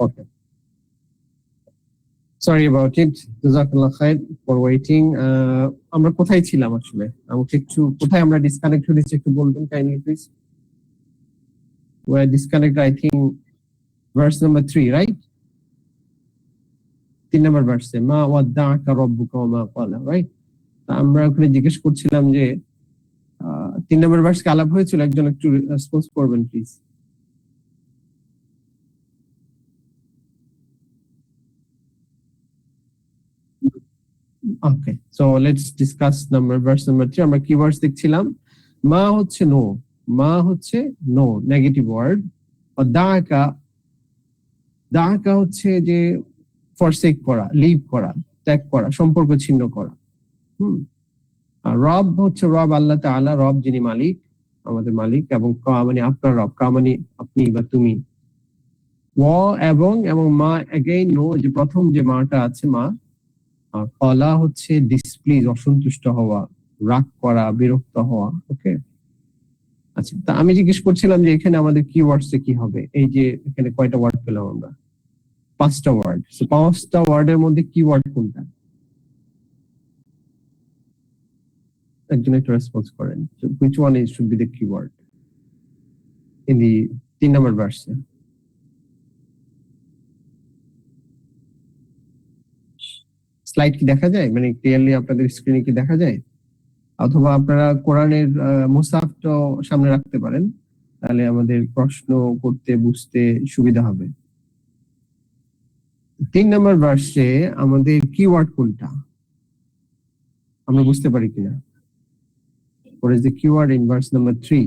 Okay. Sorry about it. Jazakallah khair for waiting. আমরা কোথায় ছিলাম আসলে? আমাকে একটু কোথায় আমরা ডিসকানেক্ট হয়েছি একটু বলবেন kindly please? We are disconnected, I think, verse number 3, right? 3 নম্বর ভার্সে মা ওয়াদ্দাআকা রাব্বুকা ওয়া মা ক্বালা, রাইট? আমরা ওখানে জিজ্ঞেস করছিলাম যে 3 নম্বর ভার্স কে আলাপ হয়েছিল, একজন একটু রেসপন্স করবেন please. Okay, so let's discuss verse number 3। আমরা কি ওয়ার্ডস দেখছিলাম? মা হচ্ছে নো, মা হচ্ছে নো, নেগেটিভ ওয়ার্ড। আর দাআকা হচ্ছে যে ফরসেক করা, লিভ করা, ত্যাগ করা, সম্পর্ক ছিন্ন করা। আর রব হচ্ছে রব আল্লাহ তাআলা, রব যিনি মালিক, আমাদের মালিক, এবং কা মানে আপনার রব, কা মানে আপনি বা তুমি। এবং মা এগেইন নো, যে প্রথম যে মাটা আছে মা। কলা হচ্ছে ডিসপ্লিজ, অসন্তুষ্ট হওয়া, রাগ করা, বিরক্ত হওয়া। ওকে, আচ্ছা, তা আমি জিজ্ঞেস করছিলাম যে এখানে আমাদের কি ওয়ার্ডস কি হবে? এই যে এখানে কয়টা ওয়ার্ড পেলাম আমরা? 5টা ওয়ার্ড। সো 5টা ওয়ার্ডের মধ্যে কি ওয়ার্ড কোনটা? একজন একটু রেসপন্স করেন। which one is should be the keyword in the 3 number verse? Slide কি দেখা যায়, মানে ক্লিয়ারলি আপনাদের স্ক্রিনে কি দেখা যায়? অথবা আপনারা কোরআনের মুসাফটা সামনে রাখতে পারেন, তাহলে আমাদের প্রশ্ন করতে বুঝতে সুবিধা হবে। 3 নম্বর ভার্সে আমাদের কিওয়ার্ড কোনটা আমরা বুঝতে পারি কিনা? what is the keyword in verse number 3?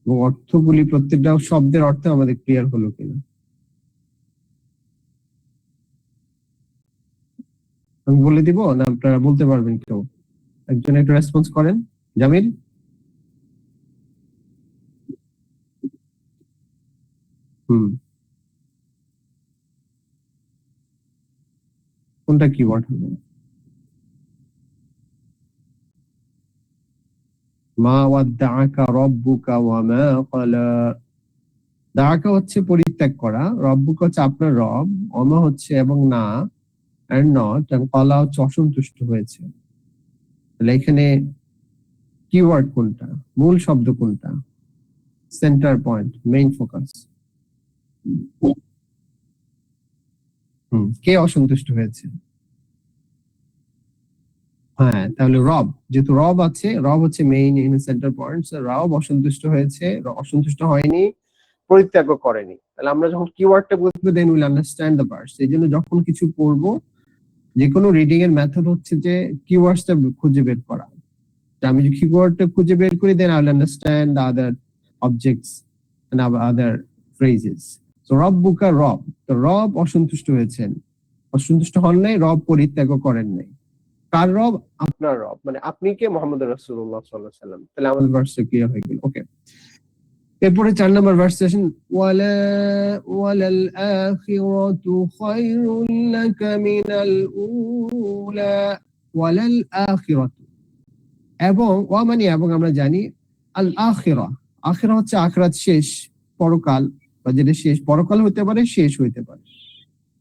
এবং অর্থগুলি প্রত্যেকটা শব্দের অর্থ আমাদের ক্লিয়ার হলো কিনা আমি বলে দিব, না আপনারা বলতে পারবেন কেউ? একজন একটু রেসপন্স করেন। জামিল? কোনটা কিওয়ার্ড হবে? মা ওয়াদ্দাআকা রাব্বুকা ওয়া মা ক্বালা। দাআকা হচ্ছে পরিত্যাগ করা, রব্বুকা হচ্ছে আপনার রব, অমা হচ্ছে এবং না, এন্ড নট, এবং ক্বালা হচ্ছে অসন্তুষ্ট হয়েছে। তাহলে এখানে কিওয়ার্ড কোনটা, মূল শব্দ কোনটা, সেন্টার পয়েন্ট, মেইন ফোকাস? কে অসন্তুষ্ট হয়েছে? হ্যাঁ, তাহলে রব, যেহেতু রব আছে, রব হচ্ছে মেইন সেন্টার পয়েন্ট, রব অসন্তুষ্ট হয়েছে, অসন্তুষ্ট হয়নি, পরিত্যাগ করেনি। তাহলে আমরা যখন কিওয়ার্ডটা বুঝবো, then will understand the verse. এই জন্য যখন কিছু পড়বো, যে কোনো রিডিং এর মেথড হচ্ছে যে কিওয়ার্ডসটা খুঁজে বের করা। আমি যদি কিওয়ার্ডটা খুঁজে বের করি, then I will understand the other objects and other phrases. So রব্বুকা, রব, তো রব অসন্তুষ্ট হয়েছেন, অসন্তুষ্ট হন নাই, রব পরিত্যাগ করেন নাই। কার রব? আপনার রব, মানে আপনি কে? মুহাম্মদ রাসূলুল্লাহ সাল্লাল্লাহু আলাইহি ওয়াসাল্লাম। তাহলে আমাদের ভার্সটা ক্লিয়ার হয়ে গেল। ওকে, এরপরে 4 নম্বর ভার্স সেশন, ওয়ালাল আখিরাতু খায়রুল লাকা মিনাল উলা। ওয়ালাল আখিরাতু, এবং ওয়া মানে এবং আমরা জানি, আল আখিরা, আখিরা হচ্ছে আখিরাত, শেষ, পরকাল, বা যেটা শেষ, পরকাল হতে পারে, শেষ হইতে পারে,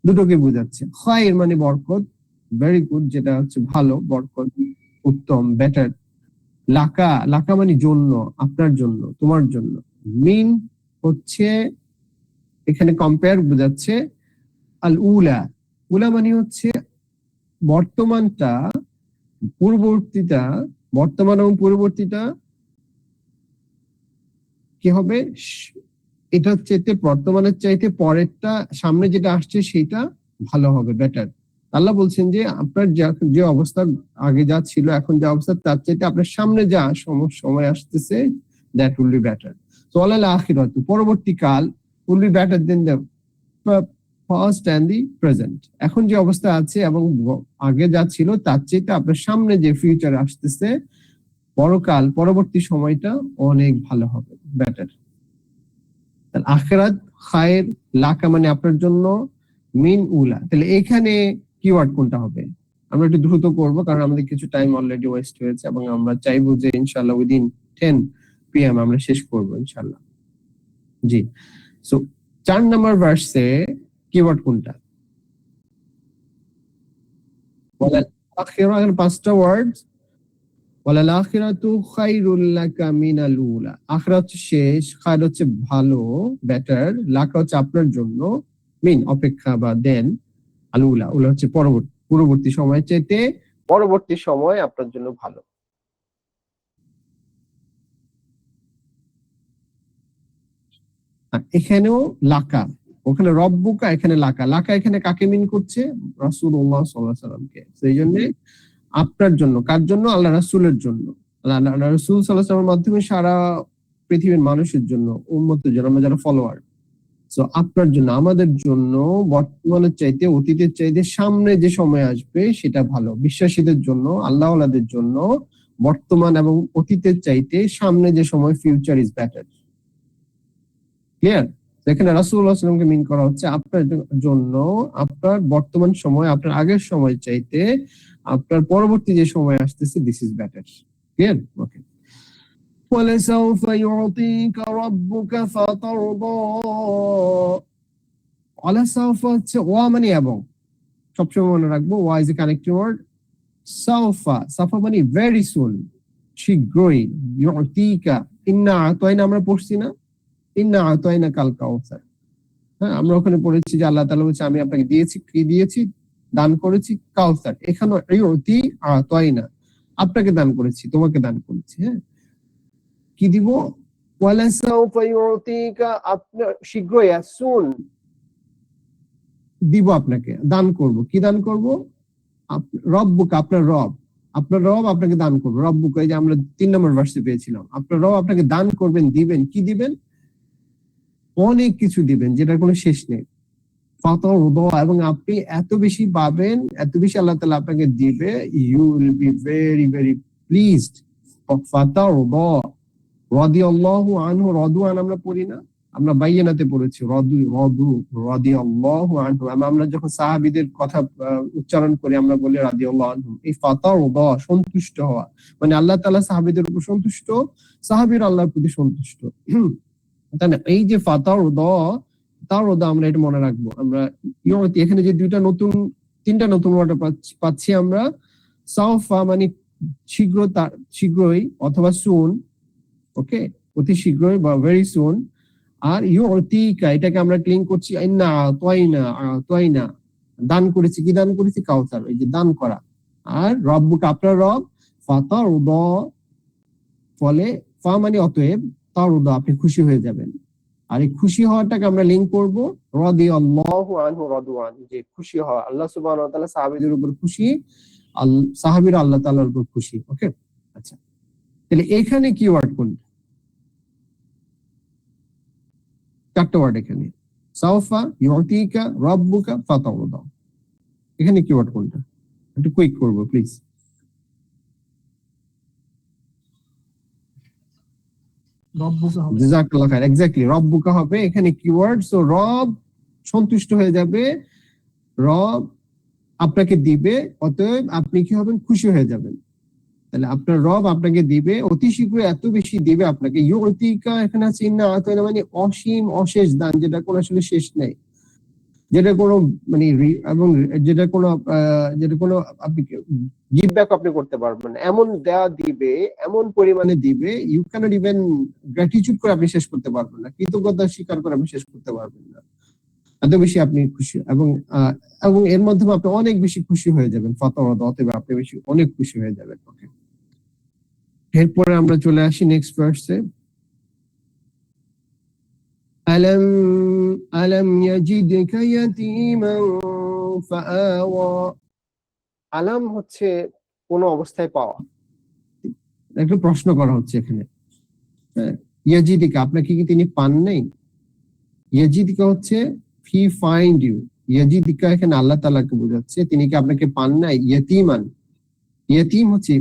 দুটোকে বোঝাচ্ছে। খায়র মানে বরকত, ভেরি গুড, যেটা হচ্ছে ভালো, বরকত, উত্তম, বেটার। লাকা, লাকা মানে জন্য, আপনার জন্য, তোমার জন্য। মিন হচ্ছে এখানে কম্পেয়ার বোঝাচ্ছে। আল উলা, উলা মানে হচ্ছে বর্তমানটা, পূর্ববর্তীটা, বর্তমান এবং পূর্ববর্তীটা কি হবে? এটা চাইতে, বর্তমানের চাইতে পরেরটা, সামনে যেটা আসছে সেটা ভালো হবে, বেটার। আল্লাহ বলছেন যে আপনার যে অবস্থা আগে যা ছিল, এখন যে অবস্থা, তার চাইতে আপনার সামনে যা সময় আসতেছে, that will be better. So ওয়ালাল আখিরাতু, পরবর্তীকাল, will be better then the past and the present. এখন যে অবস্থা আছে এবং আগে যা ছিল, তার চাইতে আপনার সামনে যে ফিউচার আসতেছে, পরকাল, পরবর্তী সময়টা অনেক ভালো হবে, বেটার। আখিরাত খায়ের, লাকা মানে আপনার জন্য, মিন উলা। তাহলে এখানে কিওয়ার্ড কোনটা হবে? আমরা একটু দ্রুত করব, কারণ আমাদের কিছু টাইম অলরেডি ওয়েস্ট হয়েছে, এবং আমরা চাইবো যে ইনশাআল্লাহ উইদিন 10 PM আমরা শেষ করব ইনশাআল্লাহ। জি, সো 4 নম্বর ভার্সে কিওয়ার্ড কোনটা? ওয়ালাল আখিরা, এখানে 5টা ওয়ার্ড। ওয়ালাল আখিরাতু খায়রুল লাকা মিনাল উলা। আখিরা হচ্ছে শেষ, খায়র হচ্ছে ভালো, বেটার, লাকা হচ্ছে আপনার জন্য, মিন অপেক্ষা বা দেন, আল উলা, উলা হচ্ছে পরবর্তী, পূর্ববর্তী সময় চাইতে পরবর্তী সময় আপনার জন্য ভালো। এখানেও লাকা, ওখানে রব্বুকা, এখানে লাকা। লাকা এখানে কাকে মিন করছে? রাসূলুল্লাহ সাল্লাল্লাহু আলাইহি সাল্লামকে। সেই জন্য আপনার জন্য, কার জন্য? আল্লাহ রাসূলের জন্য। আল্লাহ রাসূল সাল্লাল্লাহু আলাইহি সাল্লামের মাধ্যমে সারা পৃথিবীর মানুষের জন্য, উম্মতের জন্য, আমরা যারা ফলোয়ার। সো আপনার জন্য, আমাদের জন্য বর্তমানের চাইতে, অতীতের চাইতে সামনে যে সময় আসবে সেটা ভালো। বিশ্বাসীদের জন্য, আল্লাহওয়ালাদের জন্য বর্তমান এবং অতীতের চাইতে সামনে যে সময়, ফিউচার ইজ বেটার। ক্লিয়ার? এখানে রাসূলুল্লাহ সাল্লাল্লাহু আলাইহি ওয়াসাল্লামকে মিন করা হচ্ছে আপনার জন্য, আপনার বর্তমান সময়, আপনার আগের সময় চাইতে আপনার পরবর্তী যে সময় আসতেছে, দিস ইজ বেটার। ক্লিয়ার? ওকে। وَلَسَوْفَ يُعْطِيكَ رَبُّكَ فَتَرْضَى। ওয়ালাসাউফা হচ্ছে ওয়া মানে এবং, সবসময় মনে রাখবো ওয়া ইজ এ কানেক্টিং ওয়ার্ড। সাউফা, সাফা মানে ভেরি সুন, শীঘ্রই। ইউতিকা, ইন্না আতাইনা, আমরা পড়ছি না? ইন্না আতাইনা কাল কাউসার। হ্যাঁ, আমরা ওখানে পড়েছি যে আল্লাহ তাআলা বলছে আমি আপনাকে দিয়েছি, কি দিয়েছি? দান করেছি কাউসার। এখানে ইউতি আতাইনা, আপনাকে দান করেছি, তোমাকে দান করেছি। হ্যাঁ, কি দিব? ওয়ালাসাউফা ইউতিকা, আপনার শীঘ্রই, সুন দিব, আপনাকে দান করব। কি দান করব? রব্বুকা, আপনার রব, আপনার রব আপনাকে দান করবে। রব্বুকা, এই যে আমরা 3 নম্বর ভার্সে পেয়েছিলাম, আপনার রব আপনাকে দান করবেন, দিবেন। কি দিবেন? অনেক কিছু দিবেন, যেটার কোনো শেষ নেই। এবং আপনি এত বেশি পাবেন, এত বেশি আল্লাহ তাআলা আপনাকে দিবে, you will be very very pleased. রাদিয়াল্লাহু আনহু, রাদওয়ান আমরা পড়ি না? আমরা বাইয়ানাতে পড়েছি রাদিয়াল্লাহু আনহু। আমরা যখন সাহাবীদের কথা উচ্চারণ করি আমরা বলি রাদিয়াল্লাহু আনহু। এই ফাতারদা, সন্তুষ্ট হওয়া, মানে আল্লাহ তাআলা সাহাবীদের উপর সন্তুষ্ট, সাহাবীরা আল্লাহর প্রতি সন্তুষ্ট। তাই না? এই যে ফাতারদা, তারদা, আমরা এটা মনে রাখবো। আমরা এখানে যে 3টা নতুন ওয়ার্ড পাচ্ছি আমরা। সাউফা মানে শীঘ্র, শীঘ্রই অথবা সুন, ওকে, অতি শীঘ্রই বা ভেরি সুন। আর ইউতিকা, এটাকে আমরা ক্লিন করছি ইন্না আতাইনা, দান করেছি। কি দান করেছি? কাউসার, এই যে দান করা। আর রব্বুকা, আপনার রব, ফাতারদা, ফলে ফা মানে অতএব, তারদা আপনি খুশি হয়ে যাবেন। আর এই খুশি হওয়াটাকে আমরা লিংক করব রাদিয়াল্লাহু আনহু রাদওয়ান, যে খুশি হওয়া। আল্লাহ সুবহানাহু ওয়া তাআলা সাহাবীদের উপর খুশি, সাহাবীরা আল্লাহ তাআলার উপর খুশি। ওকে, আচ্ছা, তাহলে এখানে কিওয়ার্ড কোনটা? 4টা ওয়ার্ড এখানে, সাউফা, ইউতিকা, রাব্বুকা, ফাতারদা। এখানে কিওয়ার্ড কোনটা? একটু কুইক করব প্লিজ। রব্বুকা হবে। জাযাকাল্লাহ খাইর, এক্স্যাক্টলি, রব্বুকা হবে এখানে কিওয়ার্ড। সো রব সন্তুষ্ট হয়ে যাবে, রব আপনাকে দিবে, অতএব আপনি কি হবেন? খুশি হয়ে যাবেন। তাহলে আপনার রব আপনাকে দিবে, অতি শীঘ্রই এত বেশি দিবে আপনাকে। ইউতিকা, এখানে আছে ইন্না আতাইনা, মানে অসীম, অশেষ দান, যেটা কোনো আসলে শেষ নেই, যেটা কোনো মানে এবং যেটা কোনো আপনি গিভ ব্যাক আপনি করতে পারবেন না। এমন দেয়া দিবে, এমন পরিমাণে দিবে, ইউ ক্যানট ইভেন গ্র্যাটিটিউড করে আপনি শেষ করতে পারবেন না, কৃতজ্ঞতা স্বীকার করে আপনি শেষ করতে পারবেন না। এত বেশি আপনি খুশি, এবং এর মাধ্যমে আপনি অনেক বেশি খুশি হয়ে যাবেন। ফাতারদা, অতএব আপনি বেশি অনেক খুশি হয়ে যাবেন। ওকে, এরপরে আমরা চলে আসি নেক্সট ভার্সে। আলম ইয়াজিদকা ইয়াতীমান ফাআওয়া। আলাম হচ্ছে কোন অবস্থায় পাওয়া। একটা প্রশ্ন করা হচ্ছে এখানে, ইয়াজিদিকা, আপনাকে কি তিনি পান নাই? ইয়াজিদিকা হচ্ছে হি ফাইন্ড ইউ। ইয়াজিদিকা এখানে আল্লাহ তাআলাকে বোঝাচ্ছে, তিনি কি আপনাকে পান নাই? ইয়াতীমান, ইয়াতীম হচ্ছে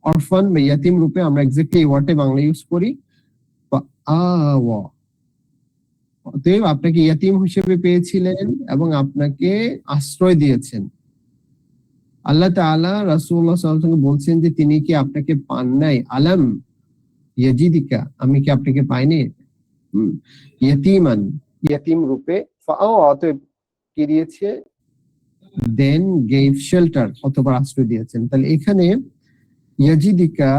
অরফান বা ইয়াতীম রূপে আমরা এক্স্যাক্টলি এই ওয়ার্ডটা বাংলা ইউজ করি। ফাআওয়া, অতএব আপনাকে ইয়াতীম হিসেবে পেয়েছিলেন এবং আপনাকে আশ্রয় দিয়েছেন। আল্লাহ তাআলা রাসূলুল্লাহ সাল্লাল্লাহু আলাইহি ওয়াসাল্লাম বলছেন যে তিনি কি আপনাকে পান নাই? আলাম ইয়াজিদিকা, আমি কি আপনাকে পাইনি? ইয়াতীমান, ইয়াতিম রূপে, অতএব কি দিয়েছে, দেন গেভ শেল্টার, অথবা আশ্রয় দিয়েছেন। তাহলে এখানে ইয়াজিদিকা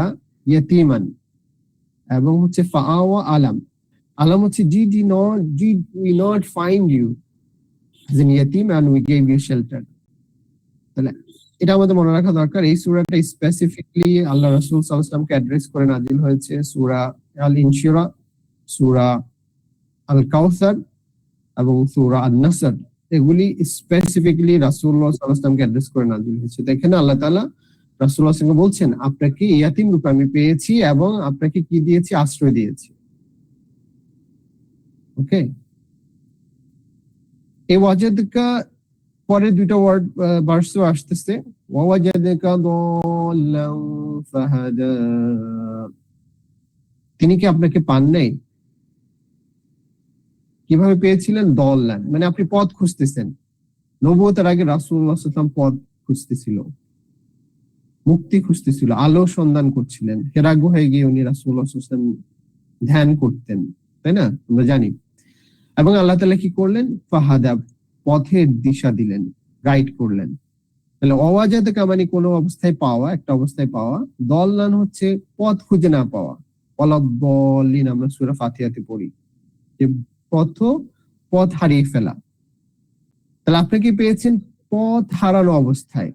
ইয়াতিমান এবং হচ্ছে ফাআওয়া আলাম, আলাম হচ্ছে did we not find you as an yatim and we gave you shelter। তাহলে এটা আমাদের মনে রাখা দরকার। এই সূরাটা স্পেসিফিকলি আল্লাহ রাসূল সাল্লাল্লাহু আলাইহি ওয়াসাল্লামকে অ্যাড্রেস করে নাযিল হয়েছে। সূরা আল ইনশিরা, সূরা আল কাউসার এবং সূরা আন-নাসর, এগুলি স্পেসিফিকলি রাসূলুল্লাহ সাল্লাল্লাহু আলাইহি ওয়াসাল্লামকে অ্যাড্রেস করে নাযিল হয়েছে। তো এখানে আল্লাহ তাআলা রাসূলুল্লাহ সাল্লাল্লাহু আলাইহি ওয়াসাল্লামকে বলছেন, আপনাকে ইয়াতিম রূপে আমি পেয়েছি এবং আপনাকে কি দিয়েছি, আশ্রয় দিয়েছি। ওকে, এই ওয়াজাদকা পরে দুইটা ওয়ার্ড ভার্সও আসতেছে, ওয়াজাদকা দাল্লান ফাহাদা, তিনি কি আপনাকে পান নাই? কিভাবে পেয়েছিলেন? দল্লান মানে আপনি পথ খুঁজতেছেন। নবুয়তের আগে রাসূলুল্লাহ সাল্লাল্লাহু আলাইহি ওয়াসাল্লাম পথ খুঁজতেছিল, মুক্তি খুঁজতেছিল, আলো সন্ধান করছিলেন। হেরা গুহায় গিয়ে উনি রাসূলুল্লাহ সাল্লাল্লাহু আলাইহি ওয়াসাল্লাম ধ্যান করতেন, তাই না, আমরা জানি। এবং আল্লাহ তাআলা কি করলেন? ফাহাদা, পথের দিশা দিলেন, গাইড করলেন। তাহলে অওয়াজাদকা মানে কোনো অবস্থায় পাওয়া, একটা অবস্থায় পাওয়া। দল্লান হচ্ছে পথ খুঁজে না পাওয়া। ওয়ালাদ-দাল্লিন আমরা সূরা ফাতিহাতে পড়ি যে পথ হারিয়ে ফেলা। তাহলে আপনি কি পেয়েছেন? পথ হারানো অবস্থায়।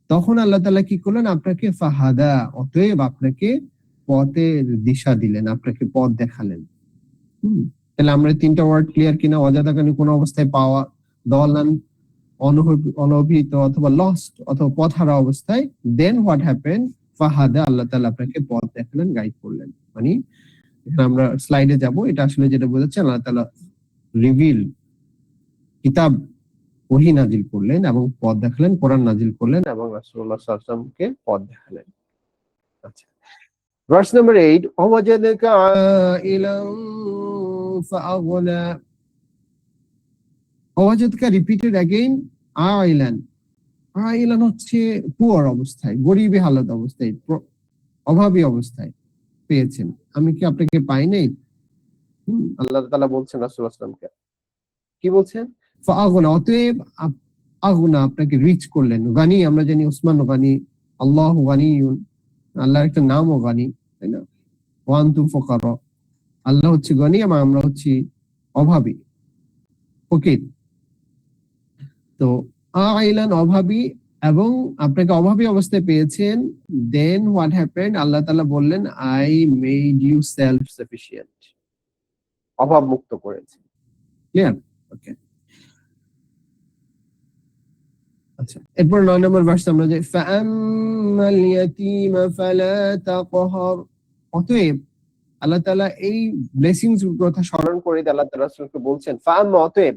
তখন আল্লাহ তাআলা কি করলেন? আপনাকে ফাহাদা, অতএব আপনাকে পথের দিশা দিলেন, আপনাকে পথ দেখালেন। তাহলে আমরা তিনটা ওয়ার্ড ক্লিয়ার কিনা? অজাদাকানি কোন অবস্থায় পাওয়া, দলান অনভিহিত অথবা লস্ট অথবা পথ হারা অবস্থায়, দেন হোয়াট হ্যাপেন, ফাহাদা, আল্লাহ তাআলা আপনাকে পথ দেখালেন, গাইড করলেন। মানে এখানে আমরা স্লাইডে যাব, এটা আসলে যেটা বোঝাচ্ছে আল্লাহ তাআলা রিভিল কিতাব ওহী নাজিল করলেন এবং পথ দেখালেন, কোরআন নাজিল করলেন এবং রাসূলুল্লাহ সাল্লাল্লাহু আলাইহি ওয়াসাল্লামকে পথ দেখালেন। আচ্ছা, ভার্স নাম্বার 8, ওয়াজাদাকা আইলান ফাআগনা, ওয়াজাদাকা রিপিটেড अगेन, আইলান। আইলান হচ্ছে পুয়ার অবস্থায়, গরিবী হালত অবস্থায়, অভাবী অবস্থায় পেয়েছেন। আমি কি আপনাকে পাই নাই? আল্লাহ তাআলা বলছেন রাসূলুল্লাহ সাল্লাল্লাহু আলাইহি ওয়াসাল্লামকে, কি বলছেন? ফাআগনা, অতএব আগুনা, আপনাকে রিচ করলেন। গানি, আমরা জানি ওসমান গানি, আল্লাহু গানিয়ুন, আল্লাহর একটা নামও গানি, তাই না? ওয়া আনতুম ফুকারা, আল্লাহ হচ্ছে গনি এবং আমরা হচ্ছি অভাবী, ফকির। তো আইলান অভাবী, এবং আপনাকে অভাবী অবস্থায় পেয়েছেন। দেন হোয়াট হ্যাপেন্ড, আল্লাহ তাআলা বললেন, I made you self sufficient, অভাব মুক্ত করেছি। ক্লিয়ার? ওকে, আচ্ছা, এরপর 9 নম্বর ভার্স আমরা যাই, ফাআম্মাল ইয়াতীমা ফালা তাকহার, অতএব আল্লাহ তাআলা এই ব্লেসিংস কথা স্মরণ করে আল্লাহ তাআলা রাসূলকে বলছেন, ফাআম্মা, অতএব,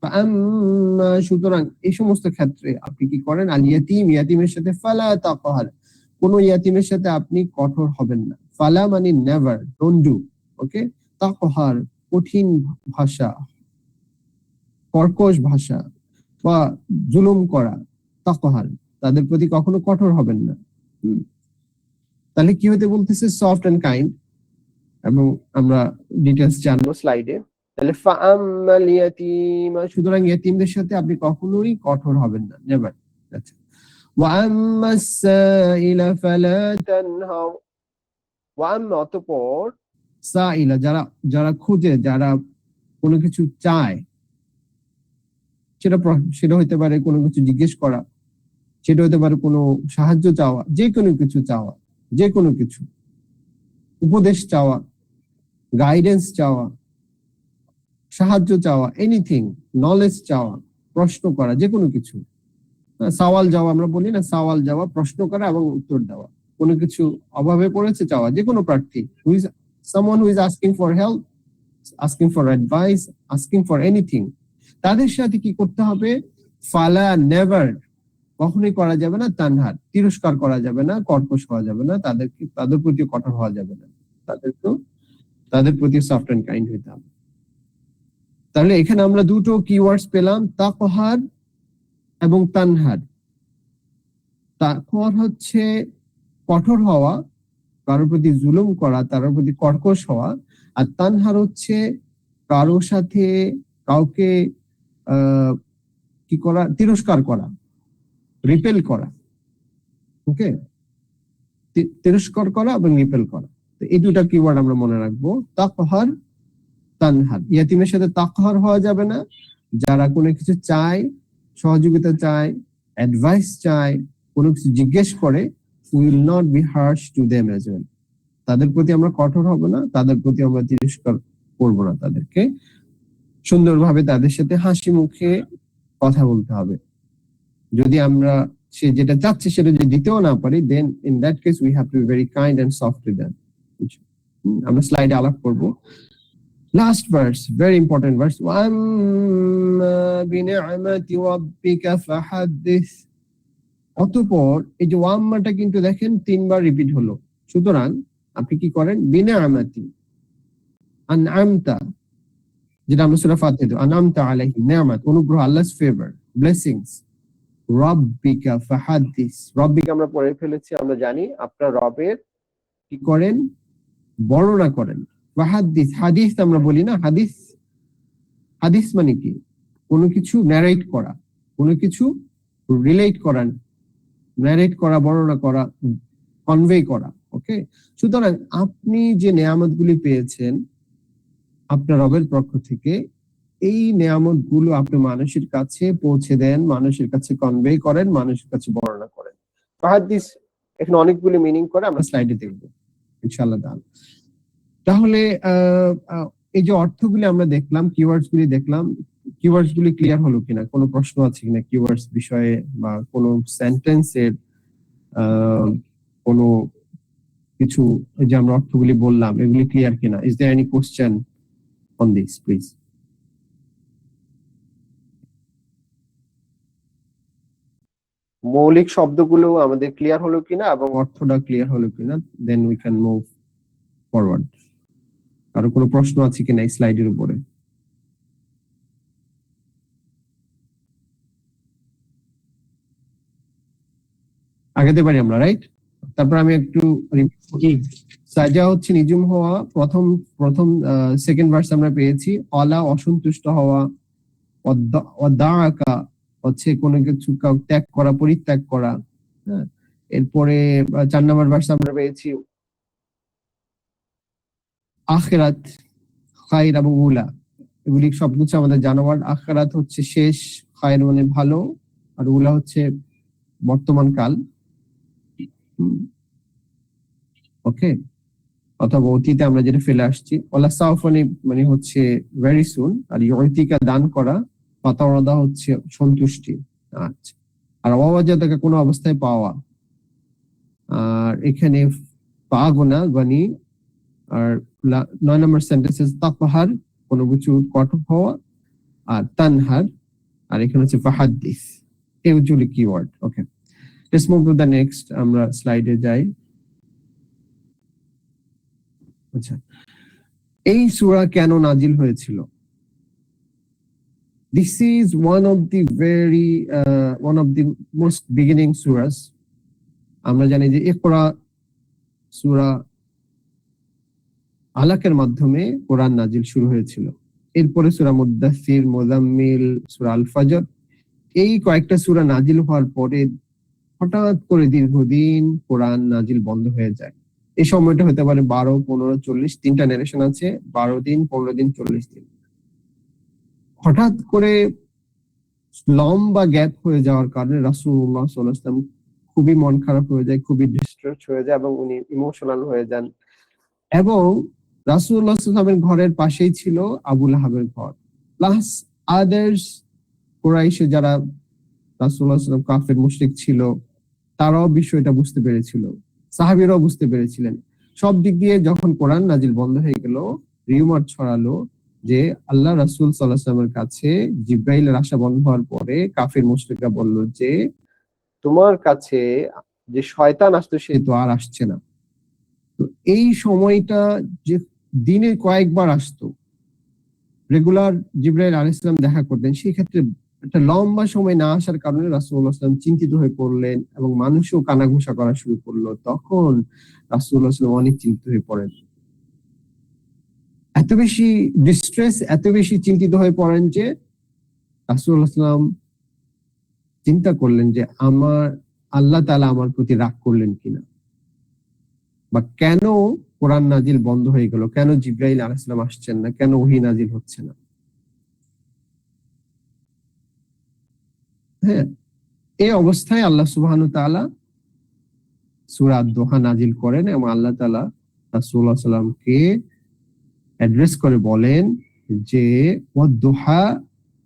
ফাআম্মা, সুতরাং এই সমস্ত ক্ষেত্রে আপনি কি করেন? আল ইয়াতীম, ইয়াতীমের সাথে, ফালা তাকহার, কোন ইয়াতীমের সাথে আপনি কঠোর হবেন না। ফালা মানে নেভার, ডোন্ট ডু। ওকে, তাকহার কঠিন ভাষা, কর্কশ ভাষা বা জুলুম করা, তাকহার, তাদের প্রতি কখনো কঠোর হবেন না। তাহলে কি হতে বলতেছে? সফট এন্ড কাইন্ড, এবং আমরা ডিটেইলস জানবো স্লাইডে। তাহলে ফাআম্মাল ইয়াতীমা, সুতরাং ইয়াতীমদের সাথে আপনি কখনোই কঠোর হবেন না, নেভার। আচ্ছা, ওয়া আম্মাস সাইলা ফালা তানহার, ওয়া আম্মা, অতঃপর, সাইলা, যারা খুঁজে, যারা কোনো কিছু চায়, সেটা হতে পারে কোনো কিছু জিজ্ঞেস করা, সেটা হতে পারে কোনো সাহায্য চাওয়া, যে কোনো কিছু চাওয়া, যে কোনো কিছু উপদেশ চাওয়া, গাইডেন্স চাওয়া, সাহায্য চাওয়া, এনিথিং, নলেজ চাওয়া, প্রশ্ন করা, যে কোনো কিছু, সওয়াল যাওয়া, আমরা বলি না, সওয়াল যাওয়া, প্রশ্ন করা এবং উত্তর দেওয়া, কোনো কিছু অভাবে পড়েছে চাওয়া, যে কোনো প্রার্থী, someone who is asking for help, asking for advice, asking for anything, তাদের সাথে কি করতে হবে? ফালা, নেভার, কখনোই করা যাবে না, তানহার, তিরস্কার করা যাবে না, কর্কশ হওয়া যাবে না, তাদের প্রতি কঠোর হওয়া যাবে না, তাদের প্রতি সফট এন্ড কাইন্ড হইতে হবে। তাহলে এখানে আমরা দুটো কিওয়ার্ডস পেলাম, তাকহার এবং তানহার। তাকহার হচ্ছে কঠোর হওয়া, কারোর প্রতি জুলুম করা, তার প্রতি কর্কশ হওয়া, আর তানহার হচ্ছে কারো সাথে কাউকে কি করা, তিরস্কার করা, রিপেল করা। ওকে, তিরস্কার করা এবং রিপেল করা। তো এই দুটা কিওয়ার্ড আমরা মনে রাখবো। তাকহার, তানহার। ইয়াতিমের সাথে তাকহার হওয়া যাবে না। যারা কোনো কিছু চায়, সহযোগিতা চায়, অ্যাডভাইস চায়, কোনো কিছু জিজ্ঞেস করে, will not be harsh to them as well. তাদের প্রতি আমরা কঠোর হব না, তাদের প্রতি আমরা তিরস্কার করব না। তাদেরকে সুন্দরভাবে তাদের সাথে হাসি মুখে কথা বলতে হবে। যদি আমরা সে যেটা চাচ্ছে সেটা যদি দিতেও না পারি, then in that case we have to be very kind and soft with them. আমরা স্লাইডে আলাপ করব। Last verse, very important verse. ওয়াম্মা বিনি'মাতি রাব্বিকা ফাহাদ্দিস। অতঃপর এই যে ওয়াম্মাটা কিন্তু দেখেন 3 বার রিপিট হলো। সুতরাং আপনি কি করেন, বিনি'মাতি, আন'আমতা, যেটা আমরা সূরা ফাতিহা, আন'আমতা আলাইহিম, নিয়ামত, অনুগ্রহ, আল্লাহস ফেভার, ব্লেসিংস। রব্বিকা ফাহাদ্দিস, রব্বিকা আমরা পড়ে ফেলেছি, আমরা জানি। আপনার রবের কি করেন, বর্ণনা করেন। ফাহাদ্দিস, হাদিস আমরা বলি না, হাদিস, হাদিস মানে কি, কোনো কিছু ন্যারেট করা, কোনো কিছু রিলেট করা, ন্যারেট করা, বর্ণনা করা, কনভে করা। ওকে, সুতরাং আপনি যে নেয়ামতগুলি পেয়েছেন আপনার রবের পক্ষ থেকে, এই নিয়ামত গুলো আপনি মানুষের কাছে পৌঁছে দেন, মানুষের কাছে কনভে করেন, মানুষের কাছে বর্ণনা করেন। ফাহাদ্দিস এখানে অনেকগুলি মিনিং করে, আমরা স্লাইডে দেখব ইনশাআল্লাহ। তাহলে এই যে অর্থগুলি আমরা দেখলাম, কিওয়ার্ডস গুলি দেখলাম, কিওয়ার্ডস গুলি ক্লিয়ার হলো কিনা, কোনো প্রশ্ন আছে কিনা কিওয়ার্ডস বিষয়ে, বা কোনো সেন্টেন্সের কোনো কিছু যে আমরা অর্থগুলি বললাম এগুলি ক্লিয়ার কিনা? Is there any question on this please? মৌলিক শব্দগুলো আমাদের ক্লিয়ার হলো কিনা এবং অর্থটা ক্লিয়ার হলো কিনা, then we can move forward. আর কোনো প্রশ্ন আছে কিনা এই স্লাইডের উপরে? আগাতে পারি আমরা, রাইট? তারপর আমি একটু সাজা হচ্ছে নিজুম হওয়া, প্রথম প্রথম সেকেন্ড ভার্স আমরা পেয়েছি। অলা, অসন্তুষ্ট হওয়া। ওয়াদাআকা হচ্ছে কোনো কিছু ত্যাগ করা, পরিত্যাগ করা। হ্যাঁ, এরপরে 4 নম্বর ভার্স আমরা পেয়েছি আখিরাত, খায়র এবং উলা। এগুলি সবকিছু আমাদের জানাবার। আখিরাত হচ্ছে শেষ, খায়র মানে ভালো, আর উলা হচ্ছে বর্তমান কাল। ওকে, অথবা অতীতে আমরা যেটা ফেলে আসছি। ওলা সাউফানি মানে হচ্ছে ভেরি সুন, আর ইউতিকা দান করা, পাতাওয়াদা হচ্ছে সন্তুষ্টি। আচ্ছা, আর অবাজাতাকে কোনো অবস্থায় পাওয়া। আর এখানে পাগোনা গানি। আর 9 নম্বর সেন্টেন্সেস তাকহার, কোনো কিছু কঠোর হওয়া। আর তানহার, আর এখানে হচ্ছে ফাহাদ্দিস। এগুলি keyword. Okay, let's move to the next. আমরা স্লাইডে যাই। আচ্ছা, এই সূরা কেন নাজিল হয়েছিল? This is one of the most beginning surahs. আমরা জানি যে ইকরা সূরা আলাকের মাধ্যমে কোরআন নাজিল শুরু হয়েছিল। এরপরে সূরা মুদ্দাসসির, মুজাম্মিল, সূরা আল ফজর, এই কয়েকটা সূরা নাজিল হওয়ার পরে হঠাৎ করে দীর্ঘদিন কোরআন নাজিল বন্ধ হয়ে যায়। এই সময়টা হতে পারে 12, 15, 40, 3টা নারেশন আছে। 12 দিন, 15 দিন, 40 দিন। হঠাৎ করে লম্বা গ্যাপ হয়ে যাওয়ার কারণে রাসূলুল্লাহ সাল্লাল্লাহু আলাইহি ওয়াসাল্লাম খুবই মন খারাপ হয়ে যায়, খুবই ডিস্ট্রেস হয়ে যায় এবং উনি ইমোশনাল হয়ে যান। এবং রাসূলুল্লাহ সাল্লাল্লাহু আলাইহি ওয়াসাল্লামের ঘরের পাশেই ছিল আবু লাহাবের ঘর, প্লাস আদার্স কুরাইশে যারা রাসূলুল্লাহ সাল্লাল্লাহু আলাইহি ওয়াসাল্লাম কাফের মুশরিক ছিল, তারাও বিষয়টা বুঝতে পেরেছিল, সাহাবীরাও বুঝতে পেরেছিলেন। সব দিক দিয়ে যখন কোরআন নাজিল বন্ধ হয়ে গেল, রিউমার ছড়ালো যে আল্লাহ রাসূল সাল্লাল্লাহু আলাইহি ওয়াসাল্লামের কাছে জিবরাইলের আসা বন্ধ হওয়ার পরে কাফের মুশরিকরা বলল যে তোমার কাছে যে শয়তান আসতো সে তো আর আসছে না। তো এই সময়টা যে দিনে কয়েকবার আসতো, রেগুলার জিবরাইল আলাইহিস সালাম দেখা করতেন, সেই ক্ষেত্রে একটা লম্বা সময় না আসার কারণে রাসূলুল্লাহ সাল্লাল্লাহু আলাইহি ওয়াসাল্লাম চিন্তিত হয়ে পড়লেন এবং মানুষও কানাঘুষা করা শুরু করলো। তখন রাসূলুল্লাহ সাল্লাল্লাহু আলাইহি ওয়াসাল্লাম অনেক চিন্তিত হয়ে পড়েন। এত বেশি ডিস্ট্রেস, এত বেশি চিন্তিত হয়ে পড়েন যে রাসূলুল্লাহ সাল্লাল্লাহু আলাইহি ওয়াসাল্লাম চিন্তা করলেন যে আমার আল্লাহ তাআলা আমার প্রতি রাগ করলেন কিনা, বা কেন কোরআন নাজিল বন্ধ হয়ে গেল, কেন জিবরাইল আলাইহিস সালাম আসছেন না, কেন ওহী নাজিল হচ্ছে না। হ্যাঁ, এই অবস্থায় আল্লাহ সুবহানাহু ওয়া তাআলা সূরা আদ-দোহা নাজিল করেন এবং আল্লাহ তাআলা রাসূলুল্লাহ সাল্লাল্লাহু আলাইহি ওয়াসাল্লামকে অ্যাড্রেস করে বলেন যে ওয়াদ-দোহা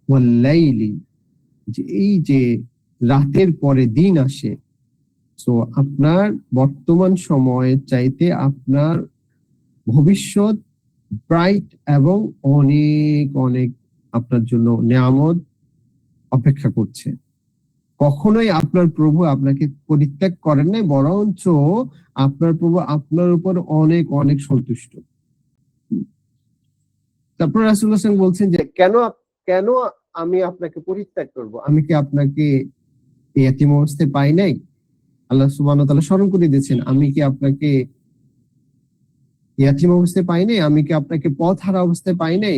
ওয়াল-লাইলি, যে এই যে রাতের পরে দিন আসে, সো আপনার বর্তমান সময়ের চাইতে আপনার ভবিষ্যৎ ব্রাইট এবং অনেক অনেক আপনার জন্য নিয়ামত অপেক্ষা করছে। কখনোই আপনার প্রভু আপনাকে পরিত্যাগ করেন নাই, বরঞ্চ আপনার প্রভু আপনার উপর অনেক অনেক সন্তুষ্ট। তারপর রাসূলুল্লাহ সাল্লাল্লাহু আলাইহি ওয়াসাল্লাম বলছেন যে কেন আমি আপনাকে পরিত্যাগ করব, আমি কি আপনাকে এই এতিম অবস্থায় পাই নাই? আল্লাহ সুবহানাহু ওয়া তাআলা স্মরণ করে দিয়েছেন, আমি কি আপনাকে ইয়াতীম অবস্থায় পাই নাই, আমি কি আপনাকে পথ হারা অবস্থায় পাই নাই,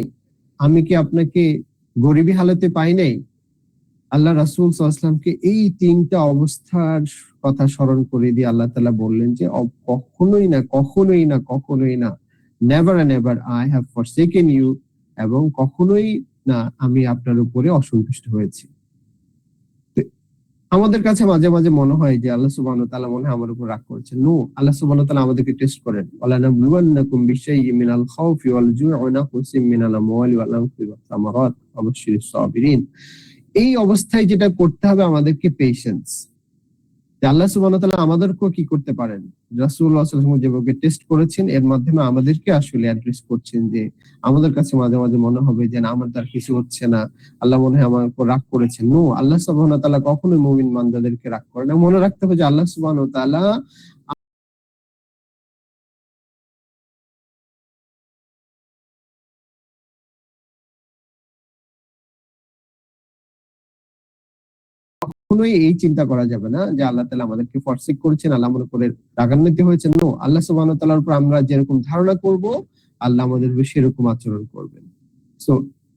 আমি কি আপনাকে গরিবী হালতে পাই নাই। আল্লাহ রাসূল সাল্লাল্লাহু আলাইহি ওয়াসাল্লামকে এই তিনটা অবস্থার কথা স্মরণ করে দিয়ে আল্লাহ তাআলা বললেন যে কখনোই না, কখনোই না, কখনোই না, never and never I have forsaken you, এবং কখনোই না আমি আপনার উপরে অসন্তুষ্ট হয়েছি। আমাদের কাছে মাঝে মাঝে মনে হয় যে আল্লাহ সুবহানাহু ওয়া তাআলা মনে হয় আমার উপর রাগ করেছেন। নো, আল্লাহ সুবহানাহু ওয়া তাআলা আমাদেরকে টেস্ট করেন। ওয়ালা নাবলুওয়ান্নাকুম বিশাইইম মিনাল খাউফি ওয়াল জু'i ওয়া নাকসিম মিনাল আমওয়ালি ওয়াল আনফুসি ওয়াস সামারাত ওয়া বাশশিরিস সাবিরিন। এই অবস্থায় যেটা করতে হবে আমাদেরকে পেশেন্স। আল্লাহ সুবহানাহু ওয়া তাআলা আমাদেরকে কি করতে পারেন, রাসূলুল্লাহ সাল্লাল্লাহু আলাইহি ওয়াসাল্লাম যেভাবে টেস্ট করেছেন এর মাধ্যমে আমাদেরকে আসলে অ্যাড্রেস করছেন যে আমাদের কাছে মাঝে মাঝে মনে হবে যে না, আমার দ্বারা কিছু হচ্ছে না, আল্লাহ মনে হয় আমার উপর রাগ করেছেন। নো, আল্লাহ সুবহানাহু ওয়া তাআলা কখনোই মুমিন বান্দাদেরকে রাগ করেন না। মনে রাখতে হবে যে আল্লাহ সুবহানাহু ওয়া তাআলা কখনোই এই চিন্তা করা যাবে না যে আল্লাহ তাআলা আমাদেরকে ফরসেক করেছেন, আল্লাহ আমাদের উপরে রাগান্বিত হয়েছেন। নো, আল্লাহ সুবহানাহু ওয়া তাআলার উপর আমরা যেরকম ধারণা করব আল্লাহ আমাদের উপর সেরকম আচরণ করবেন। সো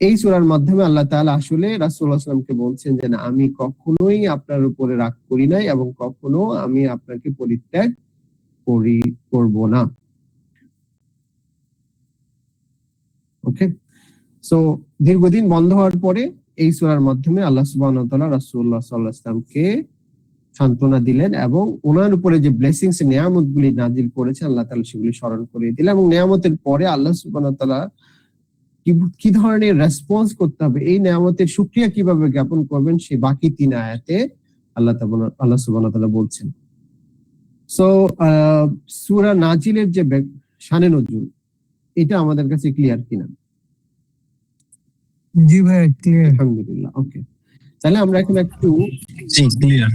এই সূরার মাধ্যমে আল্লাহ তাআলা আসলে রাসূলুল্লাহ সাল্লাল্লাহু আলাইহি ওয়াসাল্লামকে বলছেন যে না, আমি কখনোই আপনার উপরে রাগ করি নাই এবং কখনো আমি আপনাকে পরিত্যাগ করব না। ওকে, সো দীর্ঘদিন বন্ধ হওয়ার পরে এই সূরার মাধ্যমে আল্লাহ সুবহানাহু ওয়া তাআলা রাসূলুল্লাহ সাল্লাল্লাহু আলাইহি ওয়াসাল্লামকে সান্ত্বনা দিলেন এবং ওনার উপরে যে ব্লেসিংস নিয়ামত গুলি নাজিল করেছেন আল্লাহ তাআলা সেগুলি স্মরণ করে দিলেন, এবং নিয়ামতের পরে আল্লাহ সুবহানাহু ওয়া তাআলা কি ধরনের রেসপন্স করতে হবে, এই নিয়ামতের শুকরিয়া কিভাবে জ্ঞাপন করবেন, সেই বাকি 3 আয়াতে আল্লাহ সুবহানাহু ওয়া তাআলা বলছেন। সো সূরা নাজিলের যে শানে নজুল, এটা আমাদের কাছে ক্লিয়ার কিনা? জি ভাই, ক্লিয়ার। আলহামদুলিল্লাহ। ওকে, তাহলে আমরা এখন একটু জি ক্লিয়ার।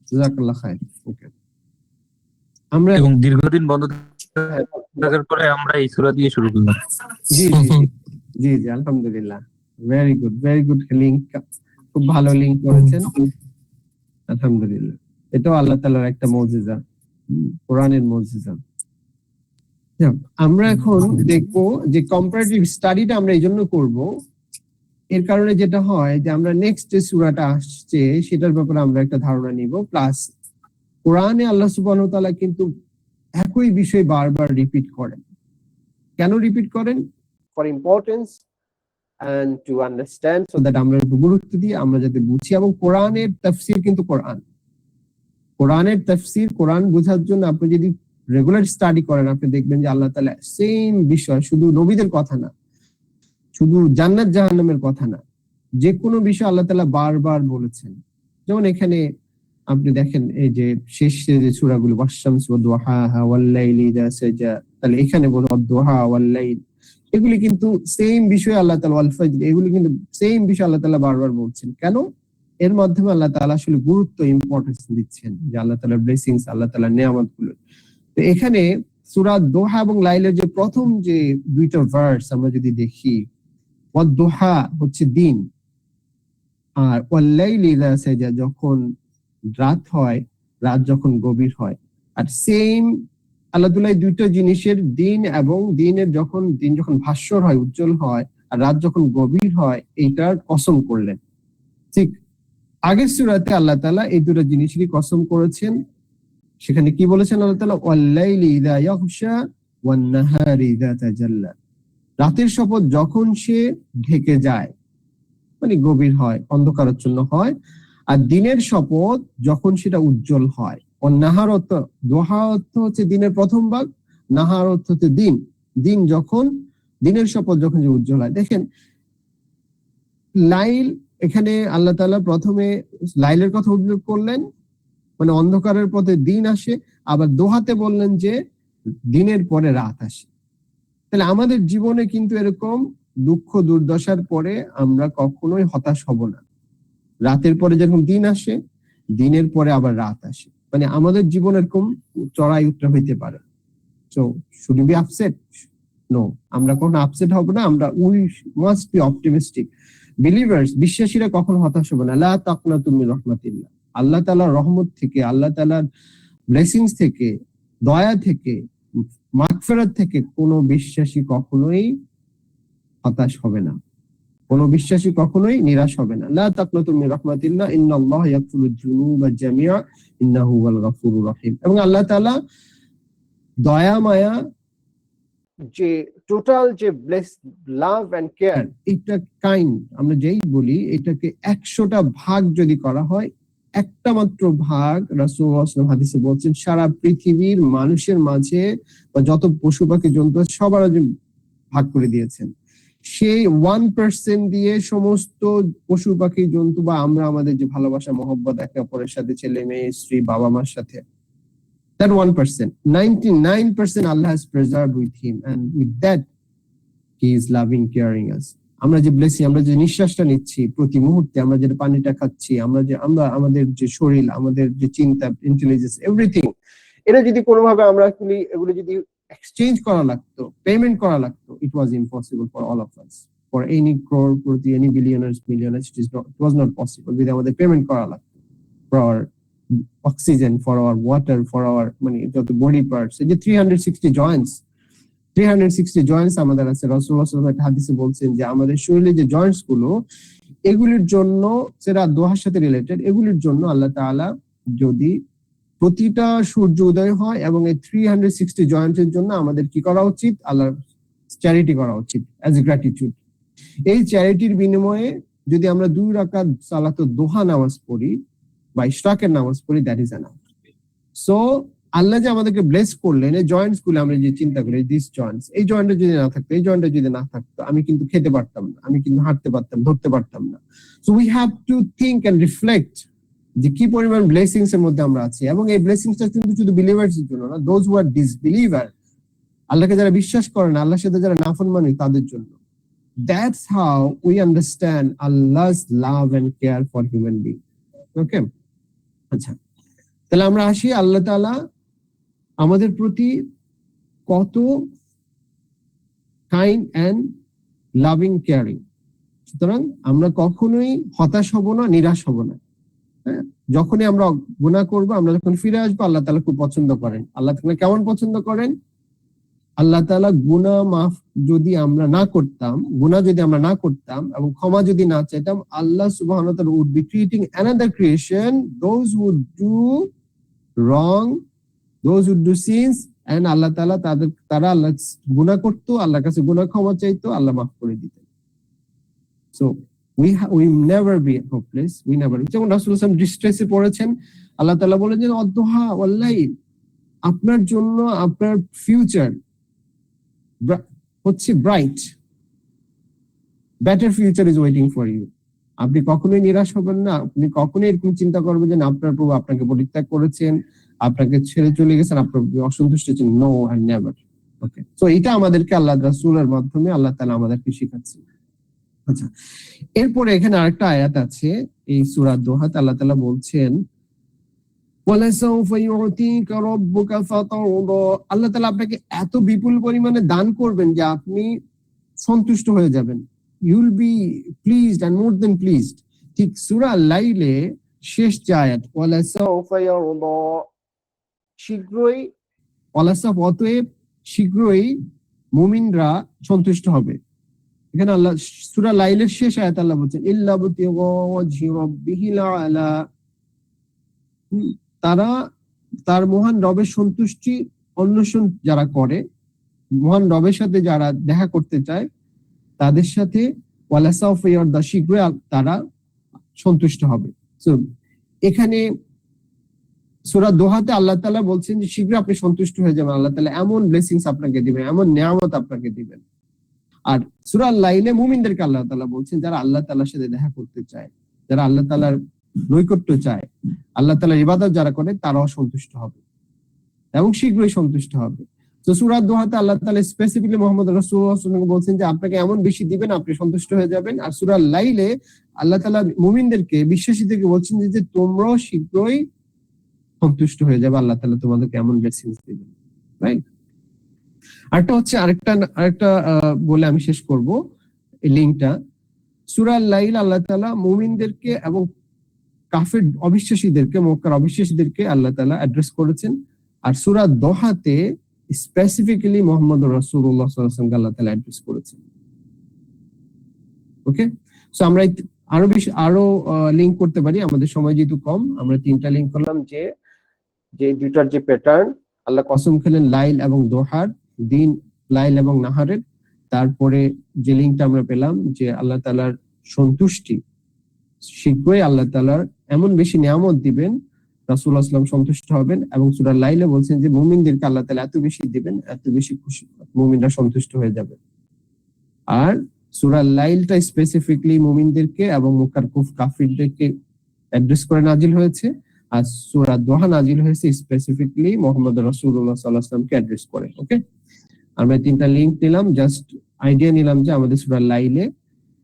জাযাকাল্লাহ খায়ের। ওকে, আমরা এবং দীর্ঘদিন বন্ধ থাকার পরে আমরা এই সূরা দিয়ে শুরু করলাম। জি জি জি জি জি আলহামদুলিল্লাহ, ভেরি গুড লিংক, খুব ভালো লিংক করেছেন, আলহামদুলিল্লাহ। এটাও আল্লাহ তাআলার একটা মুজিজা, কোরআনের মুজিজা। আমরা এখন দেখবো যে কম্পারেটিভ স্টাডিটা আমরা এই জন্য করব, এর কারণে যেটা হয় যে আমরা নেক্সট যে সূরাটা আসছে সেটার ব্যাপারে আমরা একটা ধারণা নিব, প্লাস কোরআনে আল্লাহ সুবহানাহু ওয়া তাআলা কিন্তু একই বিষয় বারবার রিপিট করেন। কেন রিপিট করেন? For importance and to understand, so that আমরা একটু গুরুত্ব দিয়ে আমরা যাতে বুঝি। এবং কোরআনের তাফসীর কিন্তু কোরআনের তাফসীর, কোরআন বোঝার জন্য আপনি যদি রেগুলার স্টাডি করেন আপনি দেখবেন যে আল্লাহ তাআলা সেম বিষয়, শুধু নবীদের কথা না, শুধু জান্নাত জাহান্নামের কথা না, যে কোনো বিষয় আল্লাহ তাআলা বারবার বলেছেন। যেমন এখানে আপনি দেখেন এই যে শেষ যে সূরাগুলো, ওয়াশ-শামসি ওয়া-দুহাহা ওয়াল-লাইলি ইযা সাজা, তাহলে এখানে বলে ওয়াদ-দুহা ওয়াল-লাইল, এগুলি কিন্তু সেম বিষয় আল্লাহ তাআলা, ওয়াল ফাজর, এগুলি কিন্তু সেম বিষয় আল্লাহ তাআলা বারবার বলছেন। কেন? এর মাধ্যমে আল্লাহ তাআলা আসলে গুরুত্ব, ইম্পর্টেন্স দিচ্ছেন যে আল্লাহ তাআলার ব্লেসিংস, আল্লাহ তাআলার নিয়ামতগুলো। তো এখানে সূরা দোহা এবং লাইলের যে প্রথম যে দুইটা ভার্স আমরা যদি দেখি, ওয়াদ-দুহা হচ্ছে দিন, আর ওয়াল-লাইলি ইযা সাজা যখন রাত হয়, রাত যখন গভীর হয়, আর সেম আল্লাহ তাআলা এই দুইটা জিনিসের দিন এবং দিন যখন ভাস্বর হয়, উজ্জ্বল হয়, আর রাত যখন গভীর হয়, এইটার কসম করলেন। ঠিক আগের সূরাতে আল্লাহ তাআলা এই দুটো জিনিসেরই কসম করেছেন। সেখানে কি বলেছেন আল্লাহ তাআলা? ওয়াল-লাইলি ইযা ইয়াগশা ওয়ান-নাহারি ইযা তাজাল্লা। রাতের শপথ যখন সে ঢেকে যায়, মানে গভীর হয়, অন্ধকারাচ্ছন্ন হয়, আর দিনের শপথ যখন সেটা উজ্জ্বল হয়। নাহার অর্থ, দোহা অর্থ হচ্ছে দিনের প্রথম ভাগ, নাহার অর্থ হচ্ছে দিন। দিনের শপথ যখন যে উজ্জ্বল হয়। দেখেন লাইল, এখানে আল্লাহ তাআলা প্রথমে লাইলের কথা উল্লেখ করলেন, মানে অন্ধকারের পথে দিন আসে, আবার দোহাতে বললেন যে দিনের পরে রাত আসে। তাহলে আমাদের জীবনে কিন্তু এরকম দুঃখ দুর্দশার পরে আমরা কখনোই হতাশ হব না। রাতের পরে যখন দিন আসে, দিনের পরে আবার রাত আসে, মানে আমাদের জীবন এরকম চড়াই উতরা হইতে পারে। So should be upset? No, আমরা কখনো আপসেট হব না। আমরা we must be optimistic. Believers, বিশ্বাসীরা কখনো হতাশ হবে না। লা তাকনাতু মির রাহমাতিল্লাহ। আল্লাহ তাআলার রহমত থেকে, আল্লাহ তাআলার ব্লেসিংস থেকে, দয়া থেকে, মাগফিরাত থেকে কোনো বিশ্বাসী কখনোই হতাশ হবে না, কোনো বিশ্বাসী কখনোই নিরাশ হবে না। লা তাকনাতু মির রাহমাতিল্লাহ, ইন্নাল্লাহা ইয়াগফিরুয যুনুবা জামিআ ইন্নাহু হুয়াল গফুরুর রহিম। এবং আল্লাহ তাআলা দয়া মায়া, যে টোটাল যে লাভ এন্ড কেয়ার, এটা কাইন্ড আমরা যেই বলি, এটাকে 100টা ভাগ যদি করা হয়, একটা মাত্র ভাগ রাসূলুল্লাহ সাল্লাল্লাহু আলাইহি ওয়াসাল্লাম হাদিসে বলছেন সারা পৃথিবীর মানুষের মাঝে বা যত পশু পাখি জন্তু সবার মাঝে ভাগ করে দিয়েছেন। সেই 1% দিয়ে সমস্ত পশু পাখি জন্তু বা আমরা আমাদের যে ভালোবাসা মহব্বত একে অপরের সাথে, ছেলে মেয়ে স্ত্রী বাবা মার সাথে, that 1%, 99% Allah has preserved with him, and with that he is loving, caring us. আমরা যে ব্লেসিং, আমরা যে নিঃশ্বাসটা নিচ্ছি প্রতি মুহূর্তে, আমরা যে পানিটা খাচ্ছি, আমরা আমাদের যে শরীর, আমাদের যে চিন্তা, ইন্টেলিজেন্স, এভরিথিং, এটা যদি কোনোভাবে আমরা এগুলো যদি এক্সচেঞ্জ করা লাগতো, পেমেন্ট করা লাগতো, it was impossible for all of us, for any crore, any billionaires, millionaires, it was not possible. যদি আমাদের পেমেন্ট করা লাগতো for our oxygen, for our water, for our মানে যত বডি পার্টস, এই যে 360 জয়েন্টস আমাদের আছে। রাসূলুল্লাহ সাল্লাল্লাহু আলাইহি ওয়াসাল্লাম একটা হাদিসে বলছেন যে আমাদের শরীরে যে জয়েন্টস গুলো, এগুলির জন্য, সেটা দোহার সাথে রিলেটেড, এগুলির জন্য আল্লাহ তাআলা যদি প্রতিটা সূর্য উদয় হয় এবং এই 360 জয়েন্টের জন্য আমাদের কি করা উচিত? আল্লাহর চ্যারিটি করা উচিত অ্যাজ এ গ্র্যাটিটিউড। এই চ্যারিটির বিনিময়ে যদি আমরা 2 রাকাত সালাতুদ দোহা নামাজ পড়ি বা ইশরাকের নামাজ পড়ি, দ্যাট ইজ এনাফ। সো আল্লাহ যে আমাদেরকে ব্লেস করলেন, এই জয়েন্টস গুলো আমরা যে চিন্তা করি, দিস জয়েন্টস, এই জয়েন্টটা যদি না থাকতো, এই জয়েন্টটা যদি না থাকতো, আমি কিন্তু খেতে পারতাম না, আমি কিন্তু হাঁটতে পারতাম, ধরতে পারতাম না। So we have to think and reflect যে কি পরিমাণ ব্লেসিংস এর মধ্যে আমরা আছি। এবং এই ব্লেসিংসটা কিন্তু শুধু বিলিভার্স এর জন্য না, দোজ হু আর ডিসবিলিভার, আল্লাহকে যারা বিশ্বাস করে না, আল্লাহর সাথে যারা নাফরমানি, তাদের জন্য। That's how we understand Allah's love and care for human being. Okay, আচ্ছা, তাহলে আমরা আসি আল্লাহ তাআলা আমাদের প্রতি কত কাইন্ড এন্ড লাভিং, কেয়ারিং। সুতরাং আমরা কখনোই হতাশ হব না, নিরাশ হব না। হ্যাঁ, যখনই আমরা গুনাহ করব, আমরা যখন ফিরে আসবো, আল্লাহ তাআলা খুব পছন্দ করেন। আল্লাহ তাআলা কেমন পছন্দ করেন? আল্লাহ তাআলা গুনাহ মাফ যদি আমরা না করতাম এবং ক্ষমা যদি না চাইতাম, আল্লাহ সুবহানাহু ওয়া তাআলা would be creating another creation, those who would do wrong, those who do sins, and আল্লাহ তাআলা তারা আল্লাহ গুনাহ করতো, আল্লাহর কাছে গুনাহ ক্ষমা চাইতো, আল্লাহ মাফ করে দিতেন। So we never be hopeless, we never. যেমন রাসূলুল্লাহ সাল্লাল্লাহু আলাইহি ওয়াসাল্লাম ডিস্ট্রেসে পড়েছেন, আল্লাহ তাআলা বলেন যে অদ্দুহা ওয়াল লাইল, আপনার জন্য আপনার ফিউচার হচ্ছে bright, better future is waiting for you. আপনি কখনোই নিরাশ হবেন না, আপনি কখনোই এরকম চিন্তা করবেন যে আপনার প্রভু আপনাকে পরিত্যাগ করেছেন, আপনাকে ছেড়ে চলে গেছেন, আপনার অসন্তুষ্ট হচ্ছেন। No and never. Okay, so এটা আমাদেরকে আল্লাহ রাসূলের মাধ্যমে আল্লাহ তাআলা আমাদেরকে শেখাচ্ছেন। আচ্ছা, এরপরে এখানে আরেকটা আয়াত আছে এই সূরা দোহা, আল্লাহ তাআলা বলছেন ওয়ালাসাউফা ইউতিকা রাব্বুকা ফাতারদা, আল্লাহ তাআলা আপনাকে এত বিপুল পরিমাণে দান করবেন যে আপনি সন্তুষ্ট হয়ে যাবেন। You will be pleased and more than pleased. ঠিক সূরা লাইলে শেষ যে আয়াত ওয়ালাসাউফা ইয়ারদা, শীঘ্রই ওয়ালাসাফ অতএব শীঘ্রই মুমিনরা সন্তুষ্ট হবে। এখানে আল্লাহ সূরা লাইলের শেষ আয়াত আল্লাহ বলছেন ইল্লা বুতিগা ওয়াজহি রাব্বিহিল আলা, তারা তার মহান রবের সন্তুষ্টি অন্বেষণ যারা করে, মহান রবের সাথে যারা দেখা করতে চায় তাদের সাথে ওয়ালাসাফ ইয়ারদা, শীঘ্রই তারা সন্তুষ্ট হবে। সো এখানে সূরা দোহাতে আল্লাহ তাআলা বলছেন যে শীঘ্রই আপনি সন্তুষ্ট হয়ে যাবেন, আল্লাহ তাআলা এমন ব্লেসিংস আপনাকে দিবেন, এমন নিয়ামত আপনাকে দিবেন। আর সূরা লাইলে মুমিনদেরকে আল্লাহ তাআলা বলছেন যারা আল্লাহ তাআলার সাথে দেখা করতে চায়, যারা আল্লাহ তাআলার নৈকট্য চায়, আল্লাহ তাআলার ইবাদত যারা করে তারাও সন্তুষ্ট হবে এবং শীঘ্রই সন্তুষ্ট হবে। তো সূরা দোহাতে আল্লাহ তাআলা স্পেসিফিকলি মুহাম্মদ রাসূলুল্লাহ সাল্লাল্লাহু আলাইহি ওয়াসাল্লামকে বলছেন যে আপনাকে এমন বেশি দিবেন আপনি সন্তুষ্ট হয়ে যাবেন। আর সূরা লাইলে আল্লাহ তাআলা মুমিনদেরকে, বিশ্বাসীদেরকে বলছেন যে তোমরাও শীঘ্রই সন্তুষ্ট হয়ে যাবে, আল্লাহ তাআলা তোমাদেরকে এমন ব্লেসিংস দিবেন। রাইট? আরেকটা বলে আমি শেষ করব এই লিংকটা। সূরা লাইল আল্লাহ তাআলা মুমিনদেরকে এবং কাফের অবিশ্বাসীদেরকে, মক্কার অবিশ্বাসীদেরকে আল্লাহ তাআলা অ্যাড্রেস করেছেন। আর সূরা দোহাতে স্পেসিফিক্যালি মুহাম্মদ রাসূলুল্লাহ সাল্লাল্লাহু আলাইহি ওয়াসাল্লামকে আল্লাহ তাআলা অ্যাড্রেস করেছেন। ওকে, সো আমরা আরো লিংক করতে পারি, আমাদের সময় যেহেতু কম, আমরা 3টা লিংক করলাম যে দুইটার যে প্যাটার্ন, আল্লাহ কসম খেলেন লাইল এবং দোহার, দিন লাইল এবং নাহারের। তারপরে যে লিংকটা আমরা পেলাম যে আল্লাহ তাআলার সন্তুষ্টি, শীঘ্রই আল্লাহ তাআলার এমন বেশি নিয়ামত দিবেন রাসূলুল্লাহ সাল্লাল্লাহু আলাইহি ওয়াসাল্লাম সন্তুষ্ট হবেন, এবং সূরা লাইলে বলছেন যে মুমিনদেরকে আল্লাহ তাআলা এত বেশি দিবেন, এত বেশি খুশি মুমিনরা সন্তুষ্ট হয়ে যাবে। আর সূরা লাইলটা স্পেসিফিকলি মুমিনদেরকে এবং মক্কার কাফিরদেরকে অ্যাড্রেস করে নাজিল হয়েছে, আর সূরা দোহা নাজিল হয়েছে স্পেসিফিকলি মুহাম্মদ রাসূলুল্লাহ সাল্লাল্লাহু আলাইহি ওয়াসাল্লামকে অ্যাড্রেস করে। ওকে, আমরা 3টা লিংক নিলাম, জাস্ট আইডিয়া নিলাম যে আমাদের সূরা লাইলে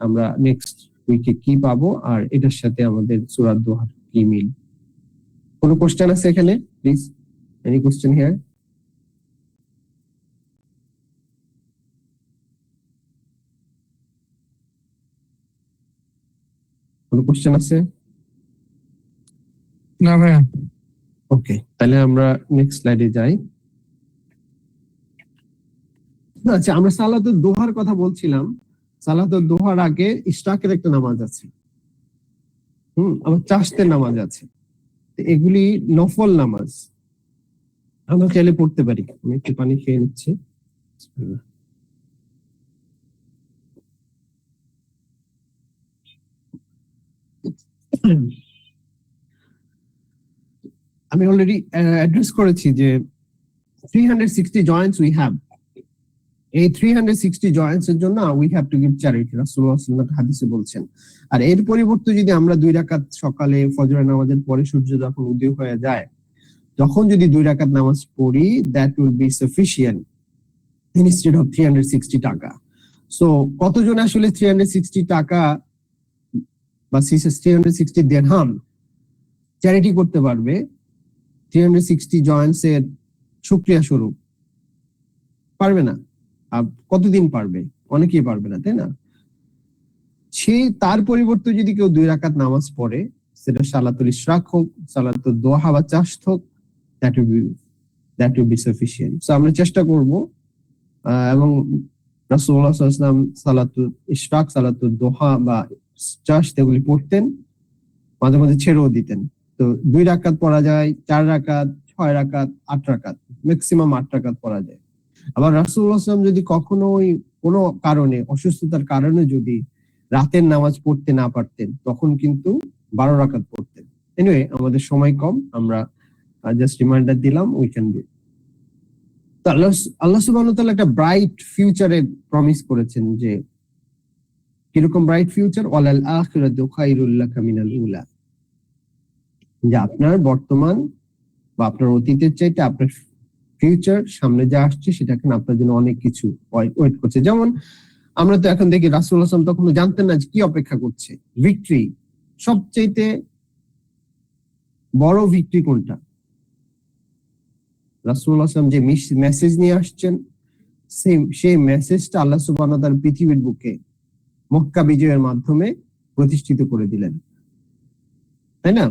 আমরা নেক্সট উইকে কি পাবো আর এটার সাথে আমাদের সূরা দোহার কি মিল। কোনো কোশ্চেন আছে এখানে? Please, any question here? কোনো কোশ্চেন আছে? না ভাইয়া। ওকে, তাহলে আমরা নেক্সট স্লাইডে যাই। আচ্ছা, আমরা সালাতুদ দোহার কথা বলছিলাম। সালাতুদ দোহার আগে ইশরাকের একটা নামাজ আছে, আবার চাশতের নামাজ আছে। এগুলি নফল নামাজ, আমরা চাইলে পড়তে পারি। আমি একটু পানি খেয়ে নিচ্ছি। আমি অলরেডি অ্যাড্রেস করেছি যে 360 জয়েন্টস উই হ্যাভ। এই 360 জয়েন্টস এর জন্য we have to give charity, রাসূলুল্লাহ সাল্লাল্লাহু আলাইহি ওয়াসাল্লাম হাদিসে বলছেন। আর এর পরিবর্তে যদি আমরা 2 রাকাত সকালে ফজরের নামাজের পরে সূর্য যখন উদয় হয়ে যায় তখন যদি 2 রাকাত নামাজ পড়ি, that will B sufficient instead of 360 টাকা। সো কতজন আসলে 360 টাকা বা 360 দিরহাম চ্যারিটি করতে পারবে 360 জয়েন্টস এর শুকরিয়া স্বরূপ? পারবে না। আর কতদিন পারবে? অনেকেই পারবে না, তাই না? তার পরিবর্তে যদি কেউ 2 রাকাত নামাজ পড়ে, সেটা সালাতুল ইশরাক হোক, সালাতুল দোহা বা চাশত হোক, that will be sufficient. So আমরা চেষ্টা করব এবং রাসূলুল্লাহ সাল্লাল্লাহু আলাইহি ওয়াসাল্লাম সালাতুল ইশরাক, সালাতুল দোহা বা চাশত এগুলি পড়তেন, মাঝে মাঝে ছেড়েও দিতেন। তো 2 রাকাত পড়া যায়, 4 রাকাত, 6 রাকাত, 8 রাকাত, ম্যাক্সিমাম 8 রাকাত পড়া যায়। আবার রাসূলুল্লাহ সাল্লাল্লাহু আলাইহি ওয়াসাল্লাম যদি কখনোই কোনো কারণে, অসুস্থতার কারণে যদি রাতের নামাজ পড়তে না পারতেন তখন কিন্তু 12 রাকাত পড়তেন। এনিওয়ে, আমাদের সময় কম, আমরা জাস্ট রিমাইন্ডার দিলাম, উই ক্যান ডু। তো আল্লাহ সুবহানাহু ওয়া তাআলা একটা ব্রাইট ফিউচারে প্রমিস করেছেন, যে কিরকম ব্রাইট ফিউচার? ওয়ালাল আখিরাতু খায়রুল লাকা মিনাল উলা, যে আপনার বর্তমান বা আপনার অতীতের চাইতে আপনার ফিউচার, সামনে যা আসছে সেটা এখন আপনার জন্য অনেক কিছু ওয়েট করছে। যেমন আমরা তো এখন দেখি রাসূলুল্লাহ সাল্লাল্লাহু আলাইহি ওয়াসাল্লাম তখন জানতেন না যে কি অপেক্ষা করছে। ভিক্টরি, সবচেয়ে বড় ভিক্টরি কোনটা? রাসূলুল্লাহ সাল্লাল্লাহু আলাইহি ওয়াসাল্লাম যে মেসেজ নিয়ে আসছেন, সেই মেসেজটা আল্লাহ সুবহানাহু ওয়া তাআলা পৃথিবীর বুকে মক্কা বিজয়ের মাধ্যমে প্রতিষ্ঠিত করে দিলেন, তাই না?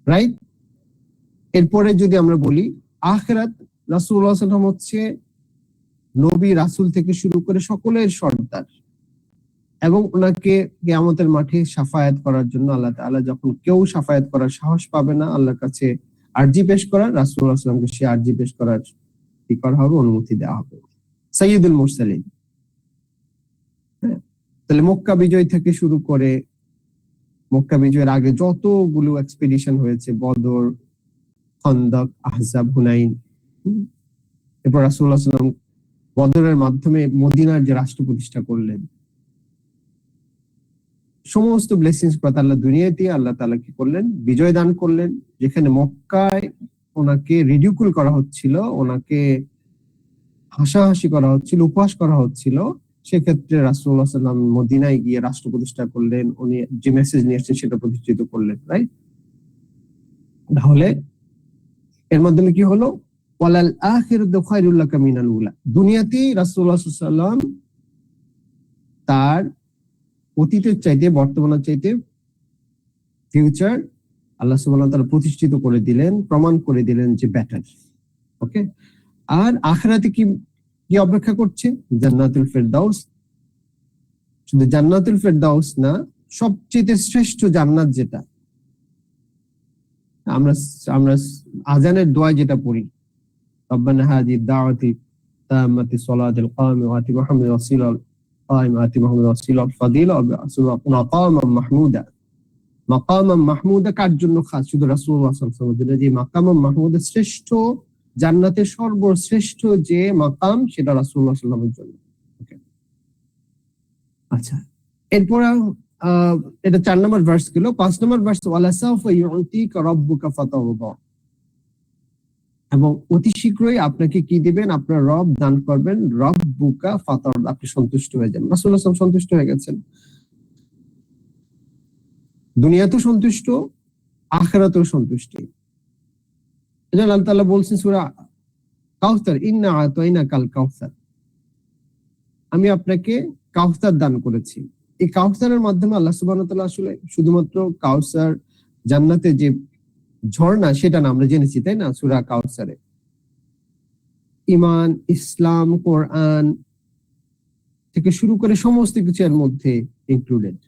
রাইট? এরপরে যদি আমরা বলি আখিরাত, রাসূলুল্লাহ সাল্লাল্লাহু আলাইহি ওয়াসাল্লাম হচ্ছে নবী রাসূল থেকে শুরু করে সকলের সর্দার, এবং ওনাকে কিয়ামতের মাঠে শাফায়াত করার জন্য আল্লাহ তাআলা যখন কেউ শাফায়াত করার সাহস পাবে না, আল্লাহর কাছে আরজি পেশ করার, রাসূলুল্লাহ সাল্লাল্লাহু আলাইহি ওয়াসাল্লামকে সে আরজি পেশ করার কি করা হবে, অনুমতি দেওয়া হবে। সাইয়্যিদুল মুরসালিন। তাহলে মক্কা বিজয় থেকে শুরু করে মক্কা বিজয়ের আগে যতগুলো এক্সপেডিশন হয়েছে, বদর, খন্দক, আহজাব, হুনাইন, এরপর রাসূলুল্লাহ সাল্লাল্লাহু আলাইহি ওয়াসাল্লাম বদরের মাধ্যমে মদিনার যে রাষ্ট্র প্রতিষ্ঠা করলেন, সমস্ত ব্লেসিংস কথা আল্লাহ দুনিয়াতে আল্লাহ তাআলা কি করলেন, বিজয় দান করলেন। যেখানে মক্কায় ওনাকে রিডিকুল করা হচ্ছিল, ওনাকে হাসাহাসি করা হচ্ছিল, উপহাস করা হচ্ছিল, সেক্ষেত্রে রাসূলুল্লাহ সাল্লাল্লাহু আলাইহি ওয়াসাল্লাম মদিনায় গিয়ে রাষ্ট্র প্রতিষ্ঠা করলেন, উনি যে মেসেজ নিয়ে এসেছেন সেটা প্রতিষ্ঠিত করলেন, রাইট? তাহলে এর মাধ্যমে কি হলো, ওয়ালাল আখিরাতু খায়রুল লাকা মিনাল উলা। দুনিয়াতেই রাসূলুল্লাহ সাল্লাল্লাহু আলাইহি ওয়াসাল্লাম তার অতীতের চাইতে, বর্তমানের চাইতে ফিউচার আল্লাহ সুবহানাহু ওয়া তাআলা প্রতিষ্ঠিত করে দিলেন, প্রমাণ করে দিলেন যে বেটার। ওকে, আর আখিরাতে কি কি অপেক্ষা করছে? জান্নাতুল ফেরদাউস। শুধু জান্নাতুল ফেরদাউস না, সবচেয়ে শ্রেষ্ঠ জান্নাত যেটা আমরা আমরা আজানের দোয়া যেটা পড়ি, রব্বানা হাদি দাওয়াতি তাম্মাতি সলাতিল কামি ওয়া আতি মুহাম্মাদ ওয়াসিলাল কাইম আতি মুহাম্মাদ ওয়াসিলাল ফাদিলা মাকামান মাহমুদা। মাকামান মাহমুদা কার জন্য খাস? শুধু রাসূলুল্লাহ সাল্লাল্লাহু আলাইহি ওয়াসাল্লাম। যে মাকামান মাহমুদা শ্রেষ্ঠ, জান্নাতের সর্বশ্রেষ্ঠ যে মাকাম, সেটা রাসূলুল্লাহ সাল্লাল্লাহু আলাইহি ওয়াসাল্লামের জন্য। আচ্ছা, এরপর এটা 4 নম্বর ভার্স গেল। 5 নম্বর ভার্স, ওয়ালা সাউফা ইউতিকা রাব্বুকা ফাতারদা। এবং অতি শীঘ্রই আপনাকে কি দিবেন? আপনার রব দান করবেন। রাব্বুকা ফাতারদা, আপনি সন্তুষ্ট হয়ে যাবেন। রাসূলুল্লাহ সাল্লাল্লাহু আলাইহি ওয়াসাল্লাম সন্তুষ্ট হয়ে গেছেন, দুনিয়াতেও সন্তুষ্ট, আখিরাতেও সন্তুষ্টি। এজন্য আল্লাহ তাআলা বলছেন সূরা কাউসার, ইন্না আতাইনাকাল কাউসার, আমি আপনাকে কাউসার দান করেছি। এই কাউসারের মাধ্যমে আল্লাহ সুবহানাহু ওয়া তাআলা আসলে শুধুমাত্র কাউসার জান্নাতে যে ঝর্ণা সেটা না, আমরা জেনেছি তাই না, সূরা কাউসারে ঈমান, ইসলাম, কোরআন থেকে শুরু করে সমস্ত কিছু এর মধ্যে ইনক্লুডেড।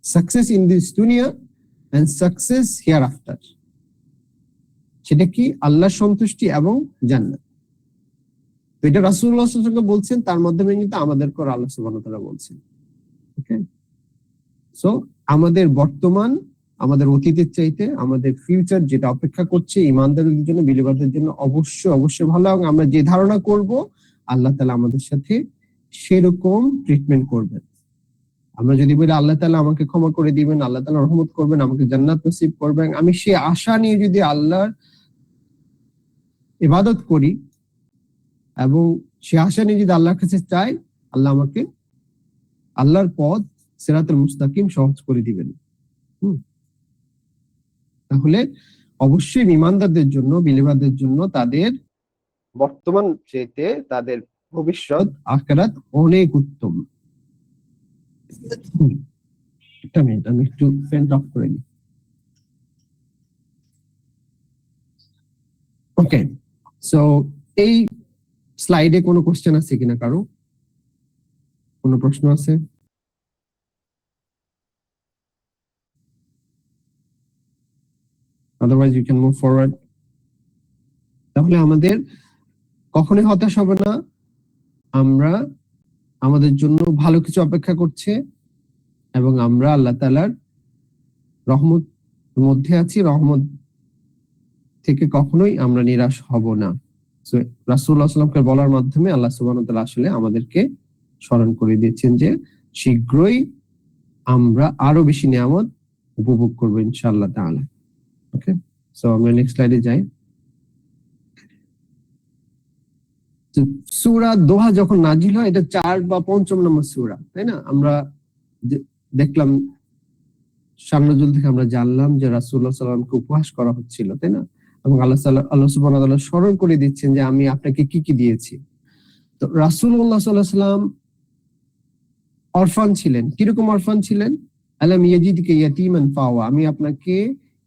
সাকসেস ইন দিস দুনিয়া এন্ড সাকসেস হিয়ার আফটার, সেটা কি? আল্লাহর সন্তুষ্টি এবং জান্নাত। তো এটা রাসূলুল্লাহ সাল্লাল্লাহু আলাইহি ওয়াসাল্লাম বলছেন, তার মাধ্যমে কিন্তু আমাদের করে আল্লাহ সুবহানাহু ওয়া তাআলা বলছেন। ওকে, সো আমাদের বর্তমান, আমাদের অতীতের চাইতে আমাদের ফিউচার যেটা অপেক্ষা করছে ঈমানদারদের জন্য, বিলিভারদের জন্য অবশ্যই অবশ্যই ভালো। এবং আমরা যে ধারণা করব, আল্লাহ তাআলা আমাদের সাথে সেরকম ট্রিটমেন্ট করবেন। আমরা যদি বলি আল্লাহ তাআলা আমাকে ক্ষমা করে দিবেন, আল্লাহ তাআলা রহমত করবেন, আমাকে জান্নাত নসিব করবেন, আমি সে আশা নিয়ে যদি আল্লাহর ইবাদত করি এবং সে আশা নিয়ে যদি আল্লাহর কাছে চাই, আল্লাহ আমাকে আল্লাহর পথ সিরাতুল মুস্তাকিম সহজ করে দিবেন। তাহলে অবশ্যই ঈমানদারদের জন্য, বিলিভারদের জন্য তাদের বর্তমান চাইতে তাদের ভবিষ্যৎ আখিরাত অনেক উত্তম। একটা মিনিট, আমি একটু ফ্যান অফ করে নিই। ওকে, সো এই স্লাইডে কোনো কোশ্চেন আছে কিনা কারো? কোনো প্রশ্ন আছে? otherwise you can move forward. তাহলে আমাদের কখনোই হতাশ হবে না, আমরা আমাদের জন্য ভালো কিছু অপেক্ষা করছে এবং আমরা আল্লাহ তাআলার রহমত মধ্যে আছি, রহমত থেকে কখনোই আমরা নিরাশ হব না। সো রাসূলুল্লাহ সাল্লাল্লাহু আলাইহি ওয়াসাল্লামকে বলার মাধ্যমে আল্লাহ সুবহানাহু ওয়া তাআলা আসলে আমাদেরকে স্মরণ করে দিয়েছেন যে শীঘ্রই আমরা আরো বেশি নিয়ামত উপভোগ করবো ইনশাআল্লাহ তাআলা। ওকে, সো আমরা নেক্সট স্লাইডে যাই। সূরা দোহা যখন নাজিল হয়, এটা 4 বা 5 নম্বর সূরা, তাই না? আমরা দেখলাম শামনুজুল থেকে আমরা জানলাম যে রাসূলুল্লাহ সাল্লাল্লাহু আলাইহি ওয়াসাল্লামকে উপহাস করা হচ্ছিল, তাই না? এবং আল্লাহ সুবহানাহু ওয়া তাআলা স্মরণ করে দিচ্ছেন যে আমি আপনাকে কি কি দিয়েছি। তো রাসূলুল্লাহ সাল্লাল্লাহু আলাইহি ওয়াসাল্লাম অরফান ছিলেন। কিরকম অরফান ছিলেন? আলাম ইয়াজিদকা ইয়াতীমান ফাওয়া, আমি আপনাকে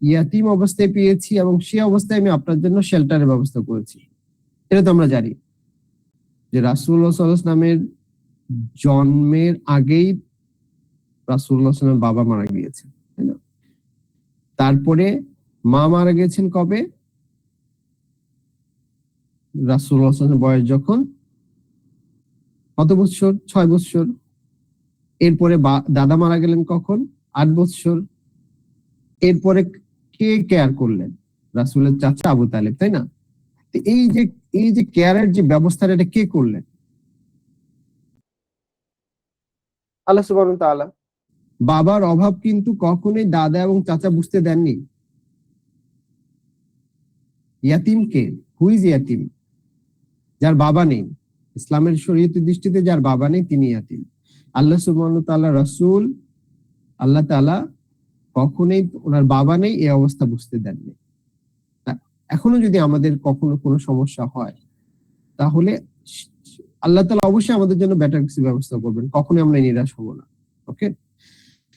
ইয়াতিম অবস্থায় পেয়েছি এবং সে অবস্থায় আমি আপনার জন্য শেল্টারের ব্যবস্থা করেছি। এটা তো আমরা জানি যে রাসূলুল্লাহ সাল্লাল্লাহু আলাইহি ওয়াসাল্লামের জন্মের আগেই রাসূলুল্লাহ সাল্লাল্লাহু আলাইহি ওয়াসাল্লামের বাবা মারা গিয়েছে, তাই না? তারপরে মা মারা গেছেন কবে? রাসূলুল্লাহ সাল্লাল্লাহু আলাইহি ওয়াসাল্লামের বয়স যখন কত বছর? 6 বছর। এরপরে দাদা মারা গেলেন কখন? 8 বছর। এরপরে কে কেয়ার করলেন? রাসূলের চাচা আবু তালেব, তাই না? তো এই যে কেয়ারের যে ব্যবস্থাটা, এটা কে করলেন? আল্লাহ সুবহানাহু ওয়া তাআলা। বাবার অভাব কিন্তু কখনোই দাদা এবং চাচা বুঝতে দেননি। ইয়াতিম কে? হু ইজ ইয়াতিম? যার বাবা নেই। ইসলামের শরীয়তের দৃষ্টিতে যার বাবা নেই তিনি ইয়াতিম। আল্লাহ সুবহানাহু ওয়া তাআলা রাসূল আল্লাহ তাআলা কখনোই ওনার বাবা নেই এই অবস্থা বুঝতে দেননি। এখনো যদি আমাদের কখনো কোনো সমস্যা হয় তাহলে আল্লাহ তাআলা অবশ্যই আমাদের জন্য বেটার কিছু ব্যবস্থা করবেন, কখনোই আমরা নিরাশ হব না। ওকে,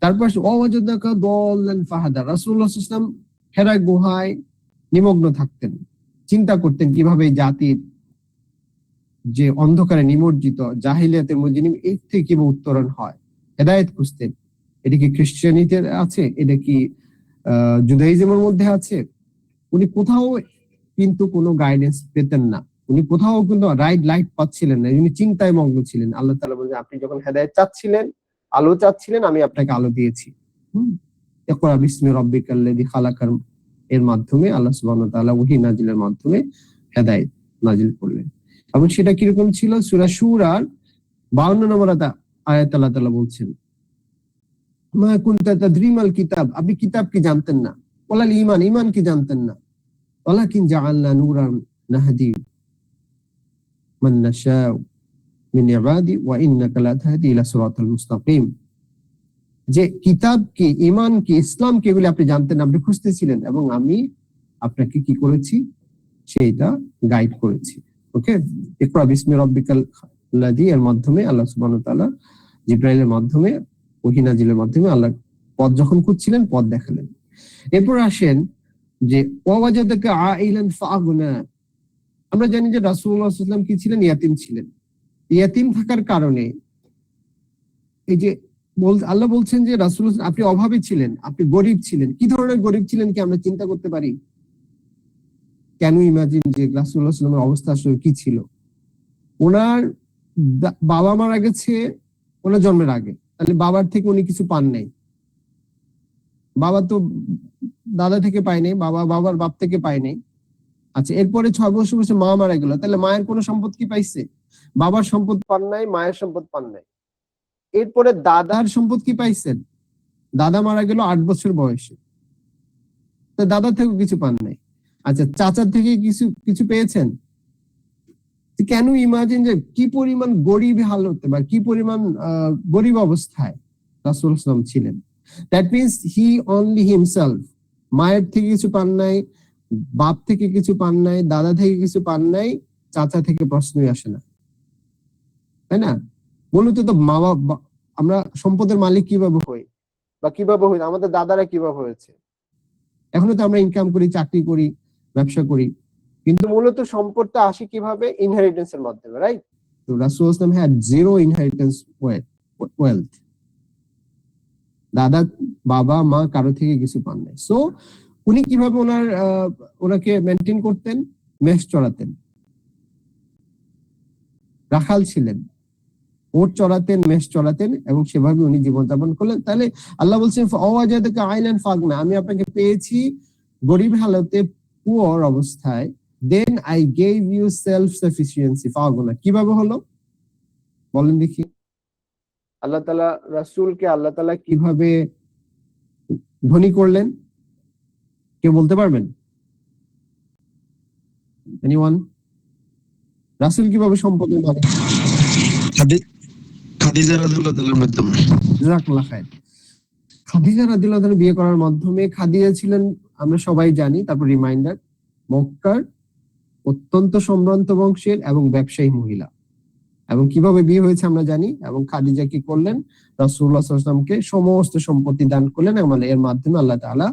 তারপর ওয়াজাদাকা দাল্লান ফাহাদা। রাসূলুল্লাহ সাল্লাল্লাহু আলাইহি ওয়াসাল্লাম হেরা গুহায় নিমগ্ন থাকতেন, চিন্তা করতেন কিভাবে জাতির যে অন্ধকারে নিমজ্জিত জাহিলিয়াতের মুজরিম এই থেকে কিভাবে উত্তরণ হয়, হেদায়েত খুঁজতেন। এটা কি খ্রিস্টানিতে আছে? এটা কি জুদাইজমের মধ্যে আছে? উনি কোথাও কিন্তু কোনো গাইডেন্স পেতেন না, উনি কোথাও কিন্তু রাইট লাইট পাচ্ছিলেন না, উনি চিন্তায় মগ্ন ছিলেন। আল্লাহ তাআলা বলেন আপনি যখন হেদায়েত চাচ্ছিলেন, আলো চাচ্ছিলেন, আমি আপনাকে আলো দিয়েছি। ইকরা বিসমি রাব্বিকাল্লাযী খালাকার এর মাধ্যমে আল্লাহ সুবহানাহু ওয়া তাআলা ওহী নাজিলের মাধ্যমে হেদায়েত নাজিল করলেন। এবং সেটা কিরকম ছিল? সূরা শুরার 52 নম্বর আয়াত আল্লাহ তাআলা বলছেন মা কুনতা তাদরিমাল কিতাব, আপনি কিতাব কি জানতেন না, ওয়ালাল ঈমান, ঈমান কি জানতেন না, ওয়ালাকিন জাআলনা নূরান নাহদি মান নাশাউ মিন ইবাদি ওয়া ইন্নাকা লা তাহদি ইলা সিরাতাল মুস্তাকিম। যে কিতাব কি, ঈমান কি, ইসলাম কি, এগুলো আপনি জানতেন না, আপনি খুঁজতেছিলেন এবং আমি আপনাকে কি করেছি সেটা গাইড করেছি। ওকে, ইকরা বিসমি রাব্বিকাল লাযী এর মাধ্যমে আল্লাহ সুবহানাহু ওয়া তাআলা জিবরাইলের মাধ্যমে ওহী নাজিলের মাধ্যমে আল্লাহ পথ যখন খুঁজছিলেন পথ দেখালেন। এরপর আসেন যে ওয়াজাদাকা আইলান ফাগনা। আমরা জানি যে রাসূলুল্লাহ সাল্লাল্লাহু আলাইহি ওয়াসাল্লাম কি ছিলেন? ইয়াতিম ছিলেন। ইয়াতিম থাকার কারণে এই যে আল্লাহ বলছেন যে রাসূলুল্লাহ আপনি অভাবী ছিলেন, আপনি গরীব ছিলেন। কি ধরনের গরীব ছিলেন কি আমরা চিন্তা করতে পারি? কেন ইমাজিন যে রাসূলুল্লাহ সাল্লাল্লাহু আলাইহি ওয়াসাল্লামের অবস্থা আসলে কি ছিল? ওনার বাবা মারা গেছে ওনার জন্মের আগে, তাহলে বাবার থেকে উনি কিছু পান নাই। বাবা তো দাদা থেকে পায় নাই, বাবার বাপ থেকে পায় নাই। আচ্ছা, এরপরে 6 বছর বয়সে মা মারা গেল, তাহলে মায়ের কোনো সম্পদ কি পাইছে? বাবার সম্পদ পান নাই, মায়ের সম্পদ পান নাই। এরপরে দাদার সম্পদ কি পাইছেন? দাদা মারা গেল 8 বছর বয়সে, তো দাদা থেকে কিছু পান নাই। আচ্ছা, চাচার থেকে কিছু পেয়েছেন? কেন ইমাজিন যে কি পরিমাণ গরিব হালতে বা কি পরিমাণ গরিব অবস্থায় রাসূল সাল্লাল্লাহু ছিলেন। That means he only himself, মায়ের থেকে কিছু পান নাই, বাপ থেকে কিছু পান নাই, দাদা থেকে কিছু পান নাই, চাচা থেকে প্রশ্নই আসে না, তাই না? মূলত তো মা বাবা, আমরা সম্পদের মালিক কিভাবে হই বা কিভাবে হই, আমাদের দাদারা কিভাবে হয়েছে? এখনো তো আমরা ইনকাম করি, চাকরি করি, ব্যবসা করি, কিন্তু মূলত সম্পদটা আসে কিভাবে? ইনহেরিটেন্সের মাধ্যমে, রাইট? তো রাসূল সাল্লাল্লাহু আলাইহি ওয়াসাল্লাম হ্যাড জিরো ইনহেরিটেন্স ওয়েলথ। দাদা, বাবা, মা কারো থেকে কিছু পান নাই। সো উনি কিভাবে ওনাকে মেনটেন করতেন? মেষ চড়াতেন, রাখাল ছিলেন, ওট চড়াতেন, মেষ চড়াতেন এবং সেভাবে উনি জীবনযাপন করলেন। তাহলে আল্লাহ বলছেন ওয়াজাদাকা আইলান ফাগনা, আমি আপনাকে পেয়েছি গরিব হালতে, পুয়ার অবস্থায়। Then I gave you self sufficiency ফাগনা। কিভাবে হলো বলেন দেখি? আল্লাহ তাআলা রাসূলকে আল্লাহ তাআলা কিভাবে ধনী করলেন? কেউ বলতে পারবেন? এনিওয়ান? রাসূল কিভাবে সম্পদের মালিক? খাদিজা রাদিয়াল্লাহু তাআলার মাধ্যমে। জাযাকাল্লাহ খায়ের। খাদিজা রাদিয়াল্লাহু তাআলা বিয়ে করার মাধ্যমে, খাদিজা ছিলেন আমরা সবাই জানি, তারপর রিমাইন্ডার, মক্কার অত্যন্ত সম্ভ্রান্ত বংশের এবং ব্যবসায়ী মহিলা। এবং কিভাবে বিয়ে হয়েছে আমরা জানি। এবং খাদিজা কি করলেন? রাসূলুল্লাহ সাল্লাল্লাহু আলাইহি ওয়াসাল্লামকে সমস্ত সম্পত্তি দান করলেন এবং এর মাধ্যমে আল্লাহ তাআলা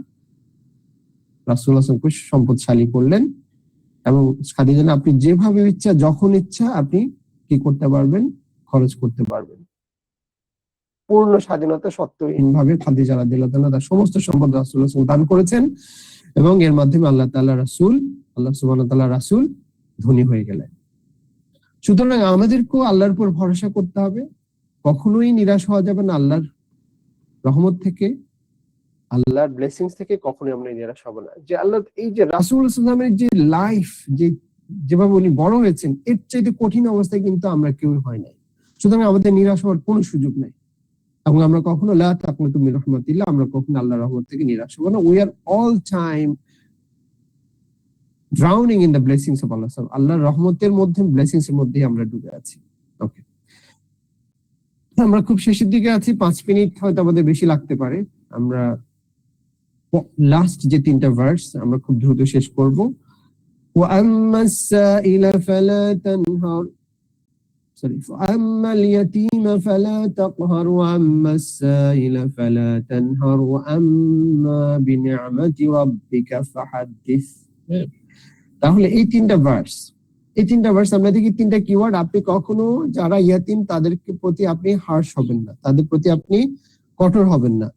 রাসূলুল্লাহ সাল্লাল্লাহু আলাইহি ওয়াসাল্লাম সম্পদশালী করলেন, এবং খাদিজা আপনি যেভাবে ইচ্ছা যখন ইচ্ছা আপনি কি করতে পারবেন, খরচ করতে পারবেন। পূর্ণ স্বাধীনতা সত্ত্বহীন ভাবে খাদিজা রাদিয়াল্লাহু তাআলা তার সমস্ত সম্পদ রাসূলুল্লাহ সাল্লাল্লাহু আলাইহি ওয়াসাল্লাম দান করেছেন, এবং এর মাধ্যমে আল্লাহ সুবহানাহু ওয়া তাআলা রাসূল ধনী হয়ে গেলেন। সুতরাং আমাদেরকেও আল্লাহর উপর ভরসা করতে হবে, কখনোই নিরাশ হওয়া যাবে না। আল্লাহর রহমত থেকে, আল্লাহর ব্লেসিংস থেকে কখনোই আমরা নিরাশ হব না। যে আল্লাহ এই যে রাসূল সাল্লাল্লাহু আলাইহি ওয়াসাল্লামের যে লাইফ, যেভাবে উনি বড় হয়েছেন, এর চাইতে কঠিন অবস্থায় কিন্তু আমরা কেউই হয় নাই। সুতরাং আমাদের নিরাশ হওয়ার কোনো সুযোগ নাই, এবং আমরা কখনো লা তাকনাতু মির রাহমাতিল্লাহ, আমরা কখনো আল্লাহর রহমত থেকে নিরাশ হব না। We are all time drowning in the blessings of Allah. আল্লাহর রহমতের মধ্যে, ব্লেসিংস এর মধ্যেই আমরা ডুবে আছি। ওকে, আমরা খুব শেষের দিকে আছি, 5 মিনিট হয়তো আমাদের বেশি লাগতে পারে। আমরা লাস্ট যে 3টা ভার্স আমরা খুব দ্রুত শেষ করব। وَأَمَّا السَّائِلَ فَلَا تَنْهَرْ وَأَمَّا الْيَتِيمَ فَلَا تَقْهَرْ وَأَمَّا السَّائِلَ فَلَا تَنْهَرْ وَأَمَّا بِنِعْمَةِ رَبِّكَ فَحَدِّث। তাহলে এই 3টা ভার্স আমরা দেখি 3টা কিওয়ার্ড। আপনি কখনো যারা ইয়াতিম তাদের প্রতি আপনি হার্শ হবেন না, তাদের প্রতি আপনি কঠোর হবেন না।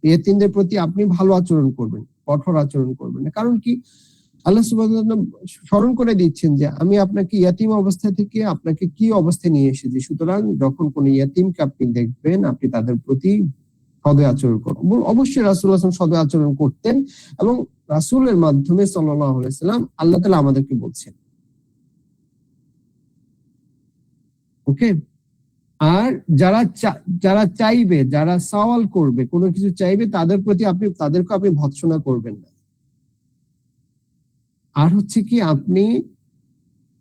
ইয়াতিমদের প্রতি আপনি ভালো আচরণ করবেন, কঠোর আচরণ করবেন না। কারণ কি, আল্লাহ সুবহানাহু ওয়া তাআলা স্মরণ করে দিচ্ছেন যে আমি আপনাকে ইয়াতিম অবস্থা থেকে আপনাকে কি অবস্থায় নিয়ে এসেছি। সুতরাং যখন কোন ইয়াতিমকে আপনি দেখবেন, আপনি তাদের প্রতি সদয় আচরণ করবেন। অবশ্যই রাসূলুল্লাহ সাল্লাল্লাহু আলাইহি ওয়াসাল্লাম সদয় আচরণ করতেন, এবং রাসূলের মাধ্যমে সাল্লাল্লাহু আলাইহি ওয়াসাল্লাম আল্লাহ তাআলা আমাদেরকে বলছেন। ওকে, আর যারা চাইবে, যারা সওয়াল করবে, কোনো কিছু চাইবে, তাদের প্রতি তাদেরকে আপনি ভৎসনা করবেন না। আর হচ্ছে কি, আপনি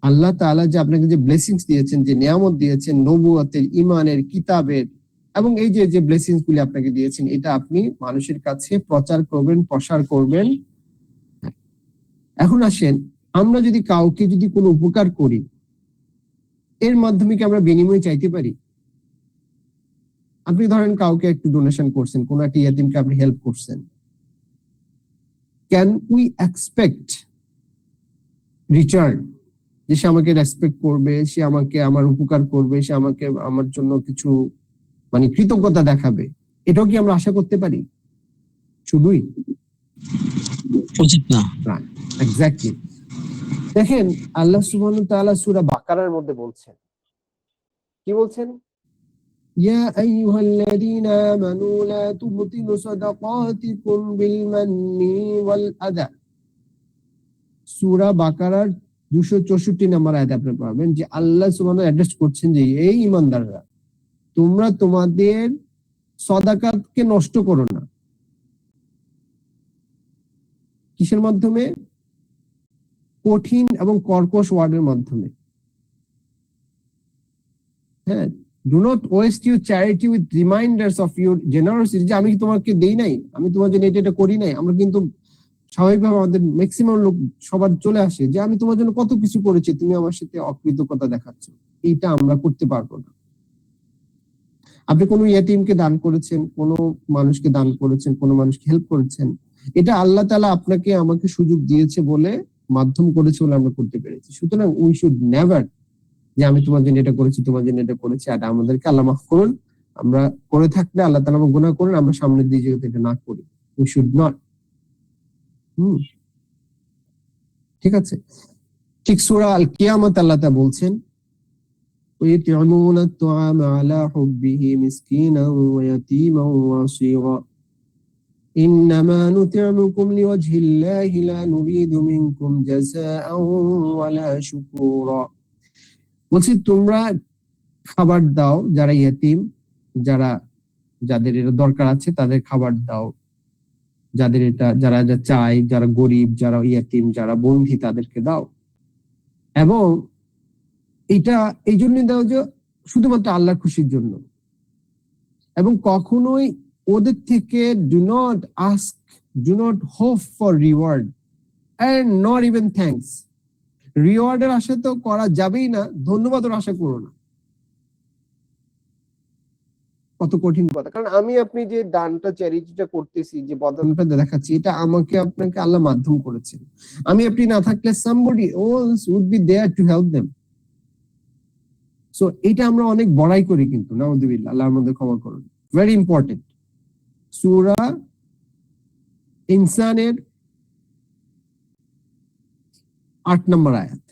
আল্লাহ তাআলা যে আপনাকে যে ব্লেসিংস দিয়েছেন, যে নিয়ামত দিয়েছেন, নবুয়তের, ঈমানের, কিতাবের, এবং এই যে ব্লেসিংস গুলি আপনাকে দিয়েছেন, এটা আপনি মানুষের কাছে প্রচার করবেন, প্রসার করবেন। এখন আসেন, আমরা যদি কাউকে যদি কোনো উপকার করি, এর মাধ্যমে কি আমরা বিনিময় চাইতে পারি? আপনি ধরেন কাউকে একটু ডোনেশন করছেন, কোন একটা ইয়াতিমকে আপনি হেল্প করছেন, ক্যান উই এক্সপেক্ট রিটার্ন, যে সে আমাকে রেসপেক্ট করবে, সে আমাকে আমার উপকার করবে, সে আমাকে আমার জন্য কিছু মানে কৃতজ্ঞতা দেখাবে? এটাও কি আমরা আশা করতে পারি? শুধুই উচিত না। এক্স্যাক্টলি। দেখেন, আল্লাহ সুবহানাহু ওয়া তাআলা সূরা বাকারার মধ্যে বলছেন, কি বলছেন? ইয়া আইয়ুহাল্লাযীনা আমানু লা তুবতিলু সাদাকাতিকুম বিল মান্নি ওয়াল আযা। সূরা বাকারার 264 নম্বর আয়াতে আপনি পাবেন যে আল্লাহ সুবহানাহু অ্যাড্রেস করছেন যে এই ঈমানদাররা, তোমরা তোমাদের সাদাকাতকে নষ্ট করো না। কিসের মাধ্যমে? কঠিন এবং কর্কশ ওয়ার্ডের মাধ্যমে। হ্যাঁ, do not waste your charity with reminders of your generosity, যে আমি তোমাকে দেই নাই, আমি তোমার জন্য এটা করি নাই। আমরা কিন্তু স্বাভাবিকভাবে আমাদের ম্যাক্সিমাম লোক সবার চলে আসে যে আমি তোমার জন্য কত কিছু করেছি, তুমি আমার সাথে অকৃতজ্ঞতা দেখাচ্ছ। এইটা আমরা করতে পারবো না। আপনি কোনো ইয়াতিমকে দান করেছেন, কোনো মানুষকে দান করেছেন, কোনো মানুষকে হেল্প করেছেন, এটা আল্লাহ তাআলা আপনাকে আমাকে সুযোগ দিয়েছে বলে, মাধ্যম করেছে বলে আমরা করতে পেরেছি। সুতরাং উই শুড নেভার যে আমি তোমার জন্য এটা করেছি, তোমার জন্য এটা করেছি, আর আমাদেরকে আল্লাহ মাফ করুন, আমরা করে থাকলে আল্লাহ তাআলা আমাকে গুনাহ করুন, আমরা সামনের দিকে যাতে এটা না করি। We should not. ঠিক আছে। ঠিক সূরা আল কিয়ামত আল্লাহ তাআলা বলছেন, ويطعمون الطعام على حبه مسكينا ويتيما واسيرا إنما نطعمكم لوجه الله لا نريد منكم جزاء ولا شكورا। বলছি তোমরা খাবার দাও যারা ইয়াতিম, যাদের এটা দরকার আছে তাদের খাবার দাও, যাদের এটা যারা চায়, যারা গরিব, যারা ইয়াতিম, যারা বন্ধী, তাদেরকে দাও। এবং এটা এই জন্য দাও যে শুধুমাত্র আল্লাহর খুশির জন্য, এবং কখনোই ওদের থেকে do not hope for reward and not even thanks. রিওয়ার্ডের আশা তো করা যাবেই না, ধন্যবাদের আশা করো না। কত কঠিন কথা, কারণ আমি আপনি যে দানটা চ্যারিটিটা করতেছি, যে বদানটা দেখাচ্ছি, এটা আমাকে আপনাকে আল্লাহ মাধ্যম করেছেন। আমি আপনি না থাকলে somebody else would be there to help them. So এটা আমরা অনেক বড়াই করি, কিন্তু নাউযুবিল্লাহ, আল্লাহ আমাদের ক্ষমা করুন। ভেরি ইম্পর্টেন্ট, সূরা ইনসানের 8 নম্বর আয়াত।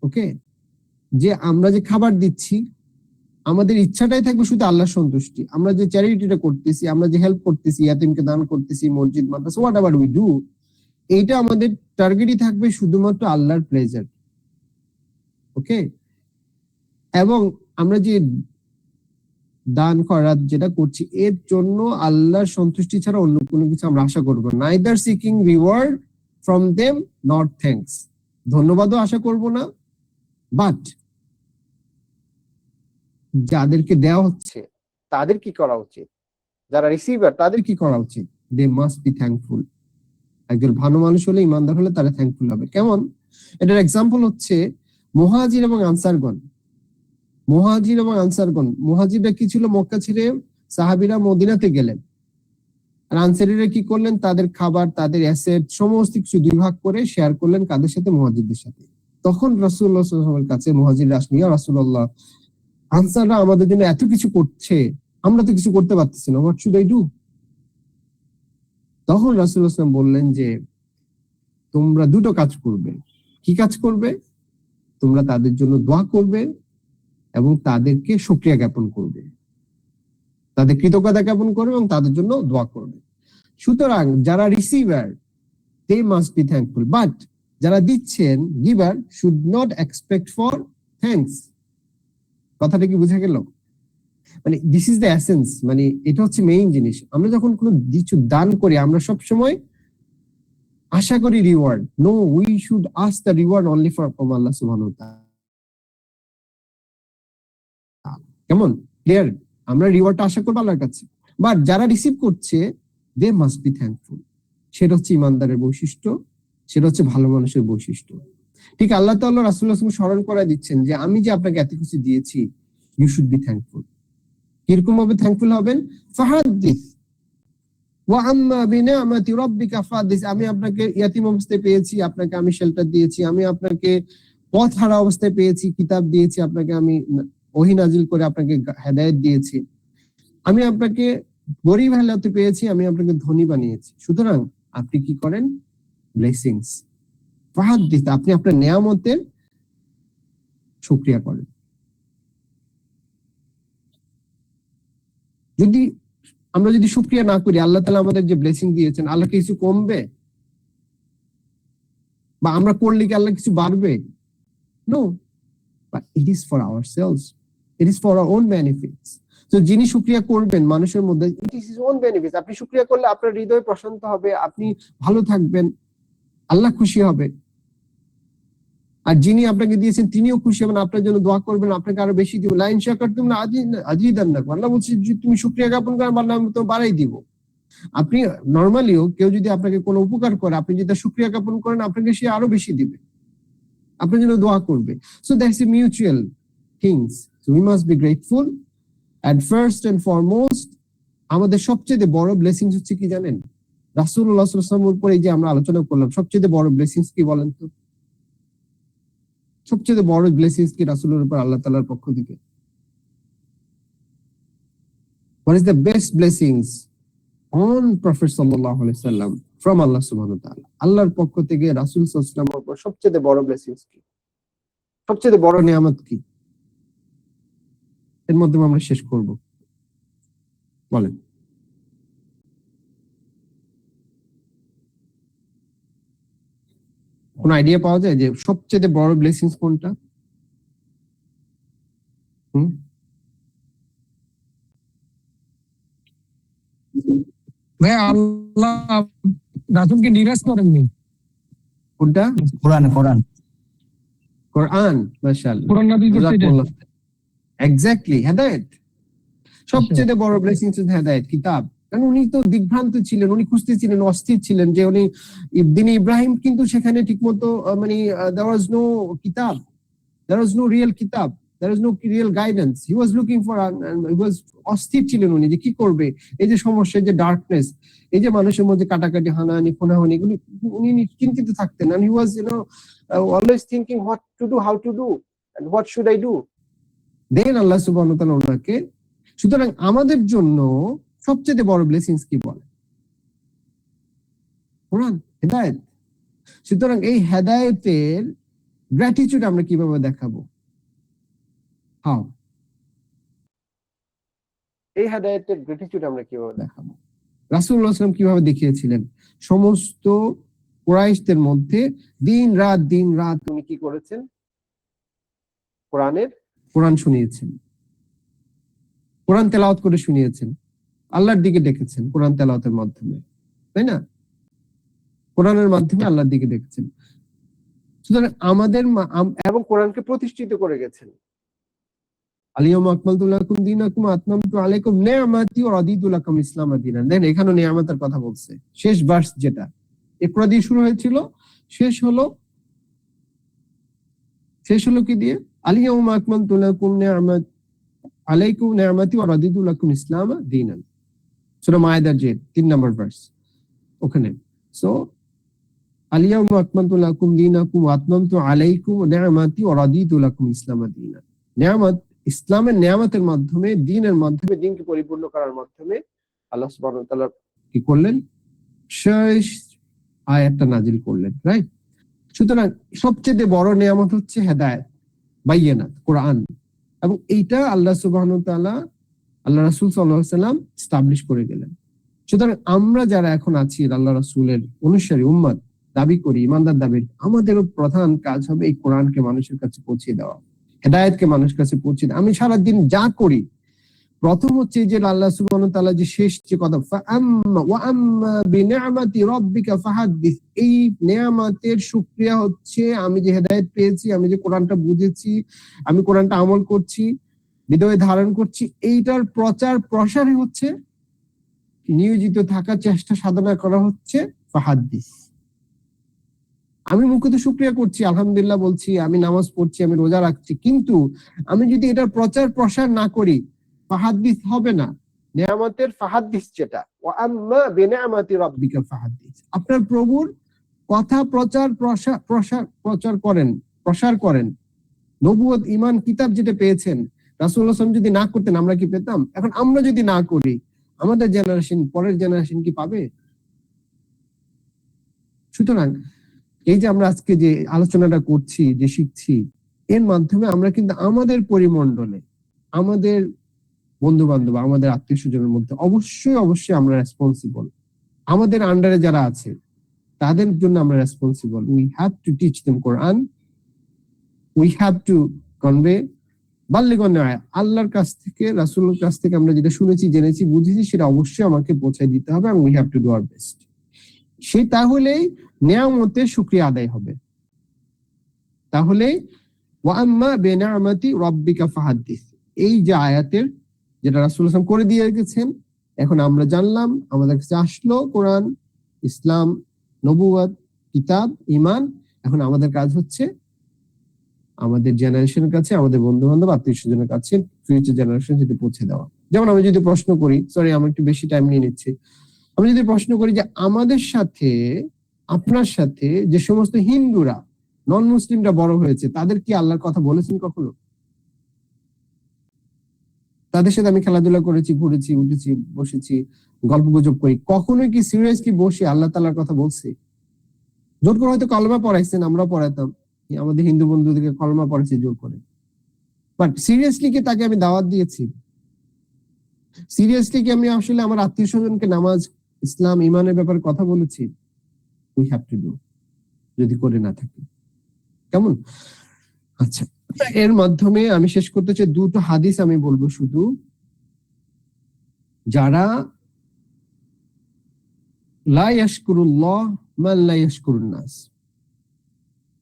ওকে, যে আমরা যে খাবার দিচ্ছি, আমাদের ইচ্ছাটাই থাকবে শুধু আল্লাহর সন্তুষ্টি। আমরা যে চ্যারিটিটা করতেছি, আমরা যে হেল্প করতেছি, ইয়াতিমকে দান করতেছি, মসজিদ মাদ্রাসা, হোয়াট এভার উই ডু, এইটা আমাদের টার্গেটই থাকবে শুধুমাত্র আল্লাহর প্লেজার। ওকে, এবং আমরা যে দান করার যেটা করছি, এর জন্য আল্লাহর সন্তুষ্টি ছাড়া অন্য কোনো কিছু আমরা আশা করব না। Neither seeking reward from them, not thanks, ধন্যবাদও আশা করব না। বাট যাদেরকে দেওয়া হচ্ছে তাদের কি করা উচিত, যারা রিসিভার তাদের কি করা উচিত? They must be thankful. একজন ভালো মানুষ হলে, ইমানদার হলে তারা থ্যাঙ্কফুল হবে। কেমন? এটার এক্সাম্পল হচ্ছে মুহাজির এবং আনসারগণ। মুহাজিররা কি ছিল? মক্কা ছেড়ে সাহাবীরা মদিনাতে গেলেন, আর আনসারীরা কি করলেন? তাদের খাবার, তাদের অ্যাসেট সমস্ত কিছু দুই ভাগ করে শেয়ার করলেন কাদের সাথে? মুহাজিরদের সাথে। তখন রাসূলুল্লাহ সাল্লাল্লাহু আলাইহি ওয়াসাল্লামের কাছে মুহাজিররা আসলেন, ইয়া রাসূলুল্লাহ, আনসাররা আমাদের জন্য এত কিছু করছে, আমরা তো কিছু করতে পারতেছি না, হোয়াট শুড আই ডু? তখন রাসূলুল্লাহ সাল্লাল্লাহু আলাইহি ওয়াসাল্লাম বললেন যে তোমরা দুটো কাজ করবে। কি কাজ করবে? তোমরা তাদের জন্য দোয়া করবে এবং তাদেরকে শুকরিয়া জ্ঞাপন করবে, তাদের কৃতজ্ঞতা জ্ঞাপন করবে এবং তাদের জন্য দোয়া করবে। সুতরাং যারা receiver, they must be thankful, but যারা দিচ্ছেন, giver, should not expect for thanks। কথাটা কি বুঝা গেল? মানে দিস ইজ দ্য এসেন্স, মানে এটা হচ্ছে মেইন জিনিস। আমরা যখন কোনো কিছু দান করি, আমরা সব সময় আশা করি reward. No, we should ask the reward only from Allah সুবহানাহু ওয়া তাআলা। কেমন? ক্লিয়ার? আমরা রিওয়ার্ডটা আশা করব আল্লাহর কাছে, বাট যারা রিসিভ করছে, দে মাস্ট বি থ্যাঙ্কফুল। সেটা হচ্ছে ইমানদারের বৈশিষ্ট্য, সেটা হচ্ছে ভালো মানুষের বৈশিষ্ট্য। ঠিক আল্লাহ তাআলা রাসূলুল্লাহ সাল্লাল্লাহু আলাইহি ওয়াসাল্লাম স্মরণ করায় দিচ্ছেন যে আমি যে আপনাকে এত কিছু দিয়েছি, ইউ শুড বি থ্যাঙ্কফুল। কিরকম ভাবে থ্যাঙ্কফুল হবেন? ফাহাদ্দিস ওয়া আম্মা বিনি'মাতি রাব্বিকা ফাহাদ্দিস। আমি আপনাকে ইয়াতিম অবস্থায় পেয়েছি, আপনাকে আমি শেল্টার দিয়েছি। আমি আপনাকে পথ হারা অবস্থায় পেয়েছি, কিতাব দিয়েছি। আপনাকে আমি ওহী নাজিল করে আপনাকে হেদায়েত দিয়েছি। আমি আপনাকে গরীব হালাতে পেয়েছি, আমি আপনাকে ধনী বানিয়েছি। সুতরাং আপনি কি করেন? ব্লেসিংস, ফাহাদ্দিস, আপনি আপনার নেয়ামতের শুকরিয়া করেন। যদি আমরা যদি শুকরিয়া না করি, আল্লাহ তাআলা আমাদের যে ব্লেসিং দিয়েছেন, আল্লাহ কিছু কমবে? বা আমরা করলে কি আল্লাহ কিছু বাড়বে? No, but it is for ourselves, it is for our own benefits. তো যিনি শুকরিয়া করবেন মানুষের মধ্যে, it is his own benefits. আপনি শুকরিয়া করলে আপনার হৃদয় প্রশান্ত হবে, আপনি ভালো থাকবেন, আল্লাহ খুশি হবে। আর যিনি আপনাকে দিয়েছেন তিনিও খুশি হবেন, আপনার জন্য দোয়া করবেন, আপনাকে আরো বেশি দিব। লাইন শাকারতুম লাযিদান্নাকুম। আল্লাহ বলছে যে তুমি শুকরিয়া জ্ঞাপন করো, আল্লাহ আমি তো বাড়াই দিব। আপনি নরমালিও কেউ যদি আপনাকে কোনো উপকার করে, আপনি যদি শুকরিয়া জ্ঞাপন করেন, আপনাকে সে আরো বেশি দিবে, আপনার জন্য দোয়া করবে। So that's a mutual things. So we must be grateful. And first and foremost, আমাদের সবচেয়ে বড় ব্লেসিংস হচ্ছে কি জানেন? রাসূলুল্লাহ সাল্লাল্লাহু আলাইহি ওয়াসাল্লামের উপরে যে আমরা আলোচনা করলাম, সবচেয়ে বড় ব্লেসিংস কি বলেন তো? সবচেয়ে বড় ব্লেসিংস কি রাসূলের উপর আল্লাহ তাআলার পক্ষ থেকে? What is the best blessings on Prophet sallallahu alaihi wasallam from Allah subhanahu wa ta'ala? আল্লাহর পক্ষ থেকে রাসূল সাল্লাল্লাহু আলাইহি ওয়াসাল্লামের উপর সবচেয়ে বড় ব্লেসিংস কি? সবচেয়ে বড় নিয়ামত কি? এর মাধ্যমে আমরা শেষ করব। বলেন। কোন আইডিয়া পাওয়া যায় যে সবচেয়ে বড় ব্লেসিংস কোনটা? ভাই আল্লাহ রাসূলকে নিরাশ করেননি। কোনটা? কোরআন কোরআন কোরআন। মাশাআল্লাহ, কোরআন নাযিল করতে এক্স্যাক্টলি, হেদায়েত। সবচেয়ে বড় ব্লেসিংস হচ্ছে হেদায়েত, কিতাব। কারণ উনি তো দিগ্ভ্রান্ত ছিলেন, উনি খুঁজতেছিলেন, অস্থির ছিলেন যে উনি দিনে ইব্রাহিম, কিন্তু সেখানে ঠিকমতো মানে there was no কিতাব, there was no real কিতাব। There is no real guidance. He was looking for, he was অস্থির ছিলেন উনি যে কি করবে, এই যে সমস্যা, এই যে ডার্কনেস, এই যে মানুষের মধ্যে কাটাকাটি, হানাহানি, খুনাহানি, এগুলি উনি চিন্তিত থাকতেন। And he was, always thinking what to do, how to do, and what should I do. Then আল্লাহ সুবহানাহু ওয়া তাআলা ওনাকে, সুতরাং আমাদের জন্য সবচেয়ে বড় ব্লেসিংস কি বলে? কোরআন, হেদায়েত। সুতরাং এই হেদায়েতের গ্র্যাটিটিউড আমরা কিভাবে দেখাবো? হাউ? এই হেদায়েতের গ্র্যাটিটিউড আমরা কিভাবে দেখাবো? রাসূলুল্লাহ সাল্লাল্লাহু আলাইহি ওয়াসাল্লাম কিভাবে দেখিয়েছিলেন? সমস্ত কুরাইশদের মধ্যে দিন রাত উনি কি করেছেন? কোরআন শুনিয়েছেন, কোরআন তেলাওয়াত করে শুনিয়েছেন, আল্লাহর দিকে ডেকেছেন কোরআন তেলাওয়াতের মাধ্যমে, তাই না? কোরআনের মাধ্যমে আল্লাহর দিকে ডেকেছেন। সুতরাং আমাদের এবং কোরআনকে প্রতিষ্ঠিত করে গেছেন। আল-ইয়াওমা আকমালতু লাকুম দীনাকুম ওয়া আতমামতু আলাইকুম নি'মাতি ওয়া রাদিতু লাকুম ইসলাম দীনান। দেন এখানে নিয়ামতের কথা বলছে, শেষ ভার্স যেটা ইকরা দিয়ে শুরু হয়েছিল, শেষ হলো কি দিয়ে? আল-ইয়াওমা আকমালতু লাকুম আলাইকুম নি'মাতি ওয়া রাদিতু লাকুম ইসলাম দীনান। সূরা মায়েদার যে 3 নম্বর ভার্স, ওখানে। সো আল-ইয়াওমা আকমালতু লাকুম দীনাকুম ওয়া আতমামতু আলাইকুম নি'মাতি ওয়া রাদিতু লাকুম ইসলাম দীনান। নিয়ামত, ইসলামের নিয়ামতের মাধ্যমে, দ্বীনের মাধ্যমে, দ্বীনকে পরিপূর্ণ করার মাধ্যমে আল্লাহ সুবহানাহু ওয়া তাআলা কি করলেন? শেষ আয়াতটা নাজিল করলেন, রাইট? সুতরাং সবচেয়ে বড় নিয়ামত হচ্ছে হেদায়েত, বাইয়িনাত, কোরআন। এবং এইটা আল্লাহ সুবহানাহু ওয়া তাআলা, আল্লাহ রাসূল সাল্লাল্লাহু আলাইহি ওয়াসাল্লাম এস্টাবলিশ করে গেলেন। সুতরাং আমরা যারা এখন আছি আল্লাহ রাসূলের অনুসারী উম্মত, দাবি করি, ইমানদার দাবি, আমাদেরও প্রধান কাজ হবে এই কোরআনকে মানুষের কাছে পৌঁছে দেওয়া, হেদায়েতকে মানুষের কাছে পৌঁছে দেওয়া। আমি সারাদিন যা করি, প্রথম হচ্ছে যে আল্লাহ সুবহানাহু ওয়া তাআলা যে শেষ যে কথা, ফাআম্মা ওয়া আম্মা বিনি'মাতি রাব্বিকা ফাহাদ্দিস, এই নিয়ামতের শুকরিয়া হচ্ছে আমি যে হেদায়েত পেয়েছি, আমি যে কোরআনটা বুঝেছি, আমি কোরআনটা আমল করছি, হৃদয়ে ধারণ করছি, এইটার প্রচার প্রসারই হচ্ছে, নিয়োজিত থাকার চেষ্টা সাধনা করা হচ্ছে ফাহাদ্দিস। আমি মুখে তো শুকরিয়া করছি, আলহামদুলিল্লাহ বলছি, আমি নামাজ পড়ছি, আমি রোজা রাখছি, কিন্তু আমি যদি এটার প্রচার প্রসার না করি, ফাহাদ্দিস হবে না। নিয়ামতের ফাহাদ্দিস যেটা, ওয়া আম্মা বিনি'মাতি রাব্বিকা ফাহাদ্দিস, আপনার প্রভুর কথা প্রচার করেন। নবুয়ত, ঈমান, কিতাব যেটা পেয়েছেন রাসূলুল্লাহ সাল্লাল্লাহু আলাইহি ওয়াসাল্লাম যদি না করতেন আমরা কি পেতাম? এখন আমরা যদি না করি, আমাদের জেনারেশন, পরের জেনারেশন কি পাবে? সুতরাং এই যে আমরা আজকে যে আলোচনাটা করছি, যে শিখছি, এর মাধ্যমে আমরা কিন্তু আমাদের পরিমণ্ডলে, আমাদের বন্ধু বান্ধব, আমাদের আত্মীয় স্বজনের মধ্যে অবশ্যই আমরা রেসপন্সিবল। আমাদের আন্ডারে যারা আছে তাদের জন্য আমরা responsible. We have to teach them Quran, we have to convey আল্লাহর কাছ থেকে, রাসূলের কাছ থেকে আমরা যেটা শুনেছি, জেনেছি, বুঝেছি, সেটা অবশ্যই আমাকে পৌঁছায় দিতে হবে, এবং we have to do our best. সেই তাহলেই নিয়ামতের শুকরিয়া আদায় হবে। তাহলে ওয়া আম্মা বিনি'মাতি রাব্বিকা ফাহাদ্দিস, এই যে আয়াতের যেটা রাসূলুল্লাহ সাল্লাল্লাহু আলাইহি ওয়াসাল্লাম করে দিয়ে গেছেন, এখন আমরা জানলাম, আমাদের কাছে আসলো কোরআন, ইসলাম, নবুয়ত, কিতাব, ঈমান। এখন আমাদের কাজ হচ্ছে আমাদের জেনারেশনের কাছে, আমাদের বন্ধু বান্ধব, আত্মীয় স্বজনের কাছে, ফিউচার জেনারেশন যদি পৌঁছে দেওয়া। যেমন আমি যদি প্রশ্ন করি, সরি আমি একটু বেশি টাইম নিয়ে নিচ্ছি, আমি যদি প্রশ্ন করি যে আমাদের সাথে, আপনার সাথে যে সমস্ত হিন্দুরা, নন মুসলিমরা বড় হয়েছে, তাদের কি আল্লাহর কথা বলেছেন কখনো? তাদের সাথে আমি খেলাধুলা করেছি, ঘুরেছি, উঠেছি, বসেছি, গল্প গুজব করি, কখনোই কি সিরিয়াসলি বসে আল্লাহ তাআলার কথা বলছি? জোর করে হয়তো কলমা পড়াইছেন, আমরা পড়াইতাম, আমাদের হিন্দু বন্ধুদেরকে কলমা পড়াইছি জোর করে, বাট সিরিয়াসলি কি তাকে আমি দাওয়াত দিয়েছি? সিরিয়াসলি কি আমি আসলে আমার আত্মীয় স্বজনকে নামাজ, ইসলাম, ঈমানের ব্যাপারে কথা বলেছি? উই হ্যাভ টু ডু, যদি করে না থাকি। কেমন? আচ্ছা, এর মাধ্যমে আমি শেষ করতে চাই, দুটো হাদিস আমি বলবো শুধু। যারা লা ইয়াশকুরুল্লাহ মান লা ইয়াশকুরুন নাস,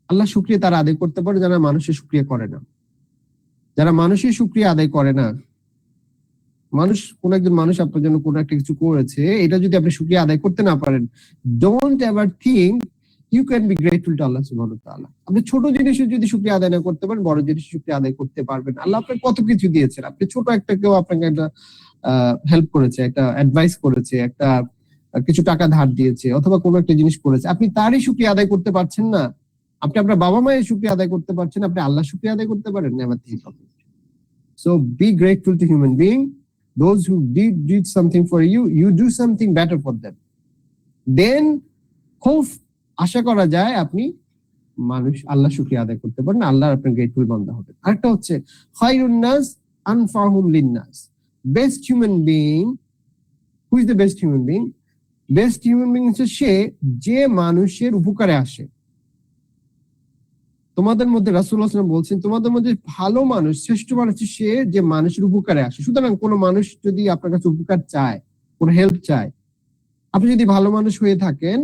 আল্লাহ শুকরিয়া তারা আদায় করতে পারে যারা মানুষের শুকরিয়া করে না। যারা মানুষের শুকরিয়া আদায় করে না, কোন একজন মানুষ আপনার জন্য কোন একটা কিছু করেছে, এটা যদি আপনি শুকরিয়া আদায় করতে না পারেন, don't ever think you can be grateful to Allah subhanahu wa ta'ala. আপনি ছোট জিনিসের যদি শুকরিয়া আদায় না করতে পারেন, বড় জিনিসের শুকরিয়া আদায় করতে পারবেন। আল্লাহ আপনাকে কত কিছু দিয়েছেন। আপনি ছোট একটা কেউ আপনাকে একটা হেল্প করেছে, একটা অ্যাডভাইস করেছে, একটা কিছু টাকা ধার দিয়েছে, অথবা কোনো একটা জিনিস করেছে, আপনি তারই শুকরিয়া আদায় করতে পারছেন না। আপনি আপনার বাবা মায়ের শুকরিয়া আদায় করতে পারছেন, আপনি আল্লাহর শুকরিয়া আদায় করতে পারেন never think of it. So be grateful to human being. Those who did something for you, you do something better for them. Then খুব আশা করা যায় আপনি মানুষ আল্লাহ শুকরিয়া আদায় করতে পারেন, আল্লাহর আপনার গ্রেটফুল বান্দা হবে। আরেকটা হচ্ছে খায়রুন নাস আনফাহুম লিন-নাস। Best human being, who is the best human being? Best human being হচ্ছে সে যে মানুষের উপকারে আসে। তোমাদের মধ্যে রাসূলুল্লাহ সাল্লাল্লাহু আলাইহি ওয়াসাল্লাম বলছেন, তোমাদের মধ্যে ভালো মানুষ, শ্রেষ্ঠ মানুষ হচ্ছে সে যে মানুষের উপকারে আসে। সুতরাং কোনো মানুষ যদি আপনার কাছে উপকার চায়, কোনো হেল্প চায়, আপনি যদি ভালো মানুষ হয়ে থাকেন,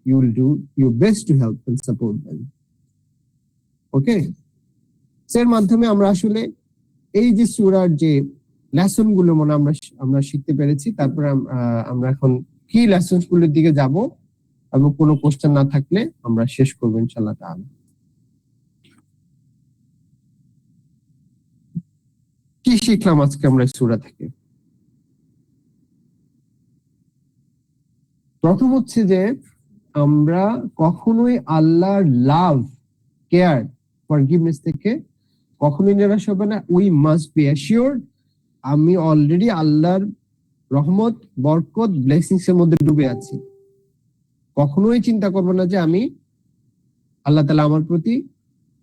you will do your best to help and support them. Okay? এর মাধ্যমে আমরা আসলে এই যে সূরার যে লেসন গুলো মনে আমরা শিখতে পেরেছি। তারপর আমরা এখন কি লেসন গুলোর দিকে যাব, এবং কোনো কোশ্চেন না থাকলে আমরা শেষ করব ইনশাআল্লাহ তাআলা। কি শিখলাম আজকে আমরা সূরা থেকে? প্রথম হচ্ছে যে আমরা কখনোই আল্লাহর লাভ, কেয়ার, ফরগিভনেস থেকে কখনোই নিরাশ হবে না। উই মাস্ট বি অ্যাসিওরড আমি অলরেডি আল্লাহর রহমত, বরকত, ব্লেসিংস এর মধ্যে ডুবে আছি। কখনোই চিন্তা করব না যে আমি আল্লাহ তাআলা আমার প্রতি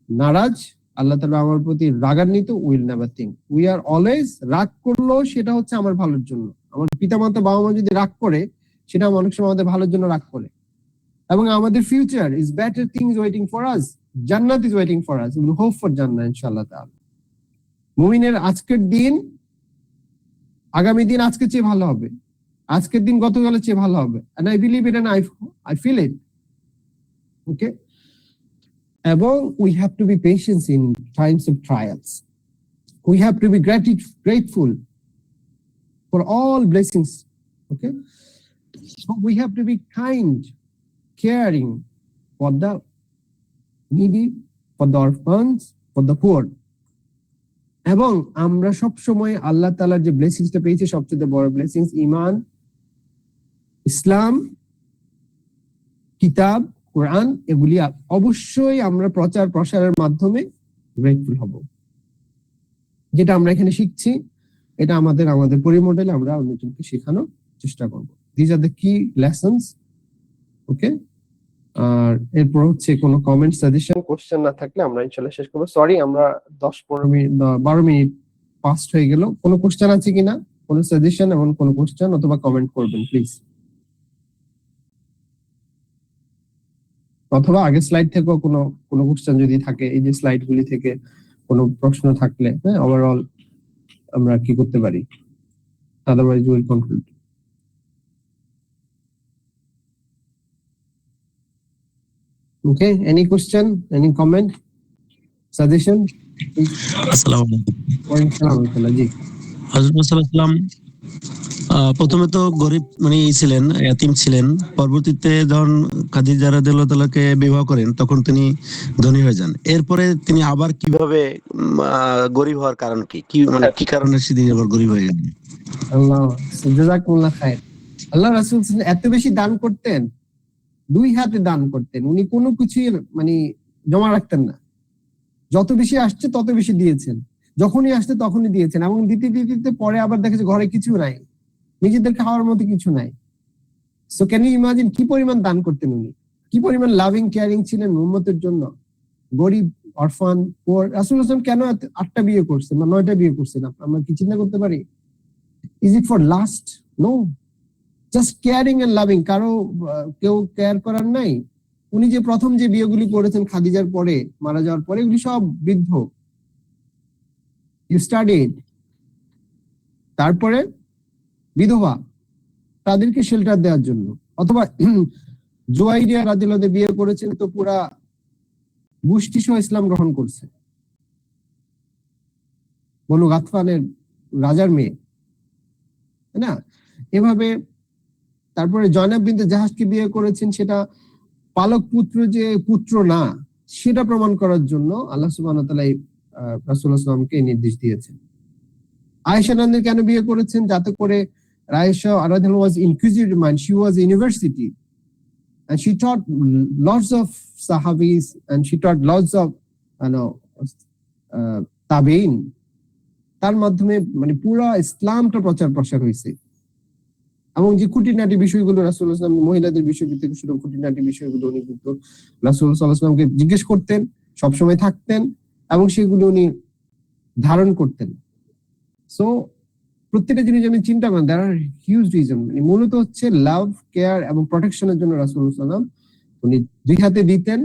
নারাজ, আল্লাহ তাআলা আমার প্রতি রাগান্বিত। Will never think we are always, রাগ করলো সেটা হচ্ছে আমার ভালোর জন্য। আমার পিতামাতা, বাবা মা যদি রাগ করে, সেটা অনেক সময় আমাদের ভালোর জন্য রাগ করে। এবং আমাদের future is better things waiting for us, জান্নাত is waiting for us, will hope for জান্নাত ইনশাআল্লাহ তাআলা। মুমিনের আজকের দিন আগামী দিন আজকে চেয়ে ভালো হবে, আজকের দিন গতকালের চেয়ে ভালো হবে। and I believe it and I feel it. Okay? এবং we have to be patient in times of trials. We have to be grateful for all blessings. Okay? So we have to be kind, caring for the needy, for the orphans, for the poor. এবং আমরা সব সময় আল্লাহ তাআলার যে ব্লেসিংসটা পেয়েছি, সবচেয়ে বড় blessings ঈমান, ইসলাম, কিতাব, কোরআন, এগুলি অবশ্যই আমরা প্রচার প্রসারের মাধ্যমে গ্রেটফুল হব। যেটা আমরা এখানে শিখছি, এটা আমাদের পরিমণ্ডলে আমরা অন্যজনকে শেখানোর চেষ্টা করব। দিস আর দ্য কি লেসনস। ওকে? আর এরপর হচ্ছে কোনো কমেন্ট, সাজেশন, কোশ্চেন না থাকলে আমরা ইনশাআল্লাহ শেষ করব। সরি, আমরা 10-15 মিনিট 12 মিনিট পাস্ট হয়ে গেল। কোনো কোশ্চেন আছে কিনা, কোনো সাজেশন এবং কোনো কোশ্চেন অথবা কমেন্ট করবেন প্লিজ। অথবা আগে স্লাইড থেকেও কোনো কোশ্চেন যদি থাকে, এই যে স্লাইড গুলি থেকে কোনো প্রশ্ন থাকলে, হ্যাঁ, ওভারঅল আমরা কি করতে পারি। Otherwise will conclude. Okay, any question, any comment, suggestion? আসসালামু আলাইকুম। জি। হযরত মুহাম্মদ সাল্লাল্লাহু আলাইহি ওয়াসাল্লাম প্রথমে তো গরিব মানে ছিলেন, ইয়াতিম ছিলেন। পরবর্তীতে যখন খাদিজা রাদিয়াল্লাহু তাআলাকে বিবাহ করেন, তখন তিনি ধনী হয়ে যান। এরপরে তিনি আবার কিভাবে গরিব হওয়ার কারণ কি মানে কি কারণে তিনি আবার গরিব হয়ে গেলেন? আল্লাহ জাযাকুমুল্লাহ খায়ের। আল্লাহ রাসূল এত বেশি দান করতেন, 2 হাতে দান করতেন। উনি কোনো কিছুই মানে জমা রাখতেন না। যত বেশি আসছে তত বেশি দিয়েছেন, যখনই আসছে তখনই দিয়েছেন। এবং দিতে দিতে পরে আবার দেখেছে ঘরে কিছু নাই, নিজেদের খাওয়ার মতো কিছু নাই। সো ক্যান ইউ ইমাজিন কি পরিমাণ দান করতেন উনি, কি পরিমাণ লাভিং কেয়ারিং ছিলেন উম্মতের জন্য। গরিব, অরফান, পুয়ার। রাসূলুল্লাহ সাল্লাল্লাহু আলাইহি ওয়াসাল্লাম কেন 8টা বিয়ে করছেন বা 9টা বিয়ে করছেন, আমরা কি চিন্তা করতে পারি? Is it for lust? No, just caring and loving. কারো কেউ কেয়ার করার নাই। উনি যে প্রথম যে বিয়েগুলি করেছেন খাদিজার পরে, মারা যাওয়ার পরে, এগুলি সব বৃদ্ধ। You studied. তারপরে বিধবা, তাদেরকে শেল্টার দেওয়ার জন্য। অথবা জুয়াইরিয়া রাদিয়াল্লাহু বিয়ে করেছেন, তো পুরা গোষ্ঠী সহ ইসলাম গ্রহণ করছে, বনু গাতফানের রাজার মেয়ে, না? এভাবে তারপরে জয়নাব বিনতে জাহাজকে বিয়ে করেছেন, সেটা পালক পুত্র যে পুত্র না সেটা প্রমাণ করার জন্য আল্লাহ সুবহানাহু ওয়া তাআলা রাসূলুল্লাহ সাল্লাল্লাহু আলাইহি ওয়াসাল্লামকে নির্দেশ দিয়েছেন। আয়েশা নন্দি কেন বিয়ে করেছেন? যাতে করে আয়েশা রাদিয়াল্লাহু was inquisitive mind, she was university and she taught lots of sahabis and she taught lots of tabi'in. তার মাধ্যমে মানে পুরো ইসলামটা প্রচার প্রসার হয়েছে। এবং যে খুঁটিনাটি বিষয়গুলো রাসূলুল্লাহ সাল্লাল্লাহু আলাইহি ওয়াসাল্লাম মহিলাদের বিষয় থেকে শুরু খুঁটিনাটি বিষয়গুলো উনি কিন্তু রাসূলুল্লাহ সাল্লাল্লাহু আলাইহি ওয়াসাল্লামকে জিজ্ঞেস করতেন, সবসময় থাকতেন এবং সেগুলো উনি ধারণ করতেন। সো প্রত্যেকটা জিনিস আমি চিন্তা করেন, দ্যার আর হিউজ রিজন, মানে মূলত হচ্ছে লাভ, কেয়ার এবং প্রোটেকশনের জন্য রাসূলুল্লাহ সাল্লাল্লাহু আলাইহি ওয়াসাল্লাম উনি দুই হাতে দিতেন,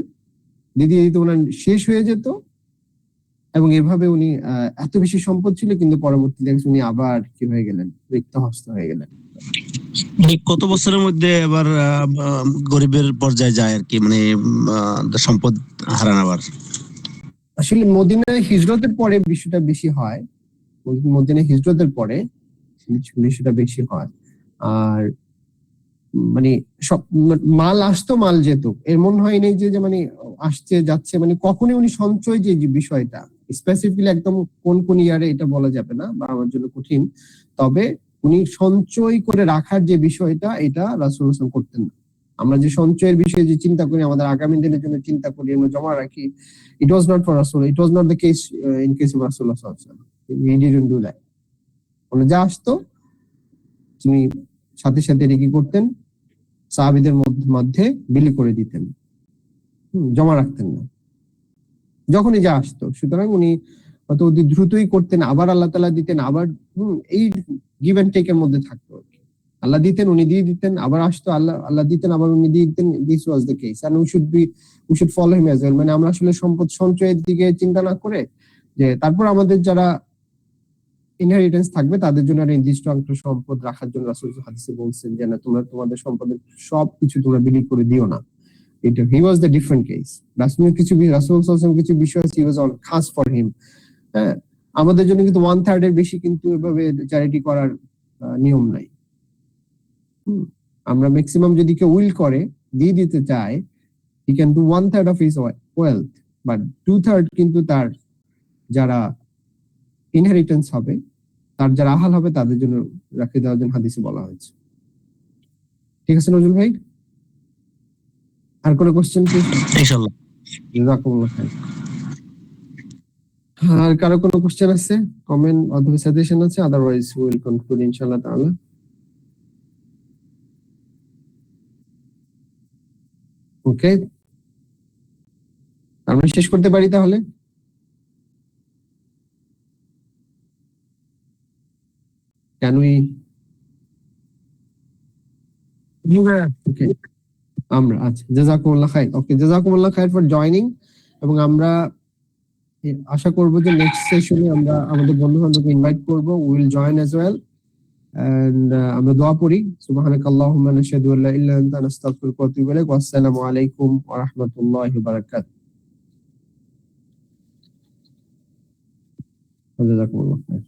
দিতে দিতে ওনার শেষ হয়ে যেত এবং এভাবে উনি এত বেশি সম্পদ ছিল কিন্তু পরবর্তীতে উনি আবার কি হয়ে গেলেন, রিক্তহস্ত হয়ে গেলেন। মানে কত বছরের মধ্যে এবার গরিবের পর্যায়ে যায় আর কি, মানে সম্পদ হারান আবার? আসলে মদিনায় হিজরতের পরে বিষয়টা বেশি হয়, মদিনায় হিজরতের পরে বিষয়টা বেশি হয়। আর মানে সব মাল আসতো মাল যেত, এমন হয় নাই যে মানে আসছে যাচ্ছে, মানে কখনোই উনি সঞ্চয় যে বিষয়টা স্পেসিফিক্যালি একদম কোন কোন ইয়ারে এটা বলা যাবে না বা আমার জন্য কঠিন, তবে উনি সঞ্চয় করে রাখার যে বিষয়টা এটা রাসূলুল্লাহ সাল্লাল্লাহু আলাইহি ওয়াসাল্লাম করতেন না। আমরা যে সঞ্চয়ের বিষয়ে যে চিন্তা করি, আমাদের আগামী দিনের জন্য চিন্তা করি, আমরা জমা রাখি, ইট ওয়াজ নট ফর রাসূল, it was not the case in case of রাসূলুল্লাহ সাল্লাল্লাহু আলাইহি ওয়াসাল্লাম। He didn't do that. উনি যা আসতো তিনি সাথে সাথে রেখে করতেন, সাহাবীদের মধ্যে বিলি করে দিতেন, জমা রাখতেন না যখনই যা আসতো। সুতরাং উনি হয়তো অতি দ্রুতই করতেন, আবার আল্লাহ তাআলা দিতেন, আবার এই গিভ এন্ড টেক এর মধ্যে থাকতো। আল্লাহ দিতেন, উনি দিয়ে দিতেন, আবার আসতো, আল্লাহ দিতেন, আবার উনি দিয়ে দিতেন। This was the case and we should follow him as well. মানে আমরা আসলে সম্পদ সঞ্চয়ের দিকে চিন্তা না করে যে তারপর আমাদের যারা ইনহেরিটেন্স থাকবে তাদের জন্য একটা নির্দিষ্ট অংশ সম্পদ রাখার জন্য রাসূল হাদিসে বলছেন যে না, তোমরা তোমাদের সম্পদের সবকিছু তোমরা বিলি করে দিও না। এটা হি ওয়াজ দ্য ডিফারেন্ট কেস। রাসূল সাল্লাল্লাহু আলাইহি ওয়াসাল্লাম কিছু বিষয় হি ওয়াজ অন খাস ফর হিম। হ্যাঁ, আমাদের জন্য কিন্তু 1/3 এর বেশি কিন্তু এভাবে চ্যারিটি করার নিয়ম নাই। আমরা ম্যাক্সিমাম যদি কেউ উইল করে দিয়ে দিতে চায়, he can do 1/3 of his wealth, but 2/3 কিন্তু তার যারা ইনহেরিটেন্স হবে, তার যারা আহাল হবে তাদের জন্য রাখে দেওয়ার জন্য হাদিসে বলা হয়েছে। ঠিক আছে নজরুল ভাই, আর কোনো কোশ্চেন প্লিজ? ইনশাআল্লাহ। জাযাকুমুল্লাহ খাইর। আর কারো কোনো কোশ্চেন আছে, কমেন্ট অথবা সাজেশন আছে? আদারওয়াইজ উই উইল কনক্লুড ইনশাআল্লাহ তাআলা। ওকে, আমরা শেষ করতে পারি তাহলে? Can we? ওকে, আমরা আচ্ছা, জাযাকুমুল্লাহ খাইর। ওকে, জাযাকুমুল্লাহ খাইর ফর জয়নিং। এবং আমরা আশা করব যে নেক্সট সেশনে আমরা আমাদের বন্ধু-বান্ধবকে ইনভাইট করব, we will join as well. And আমরা দোয়া করি, সুবহানাকাল্লাহুম্মা নাশহাদু আল্লা ইল্লা আনতা নাস্তাগফিরুকা ওয়া নাতুবু ইলাইক। ওয়া আসসালামু আলাইকুম ওয়া রাহমাতুল্লাহি ওয়া বারাকাতুহু। জাযাকুমুল্লাহ খাইর।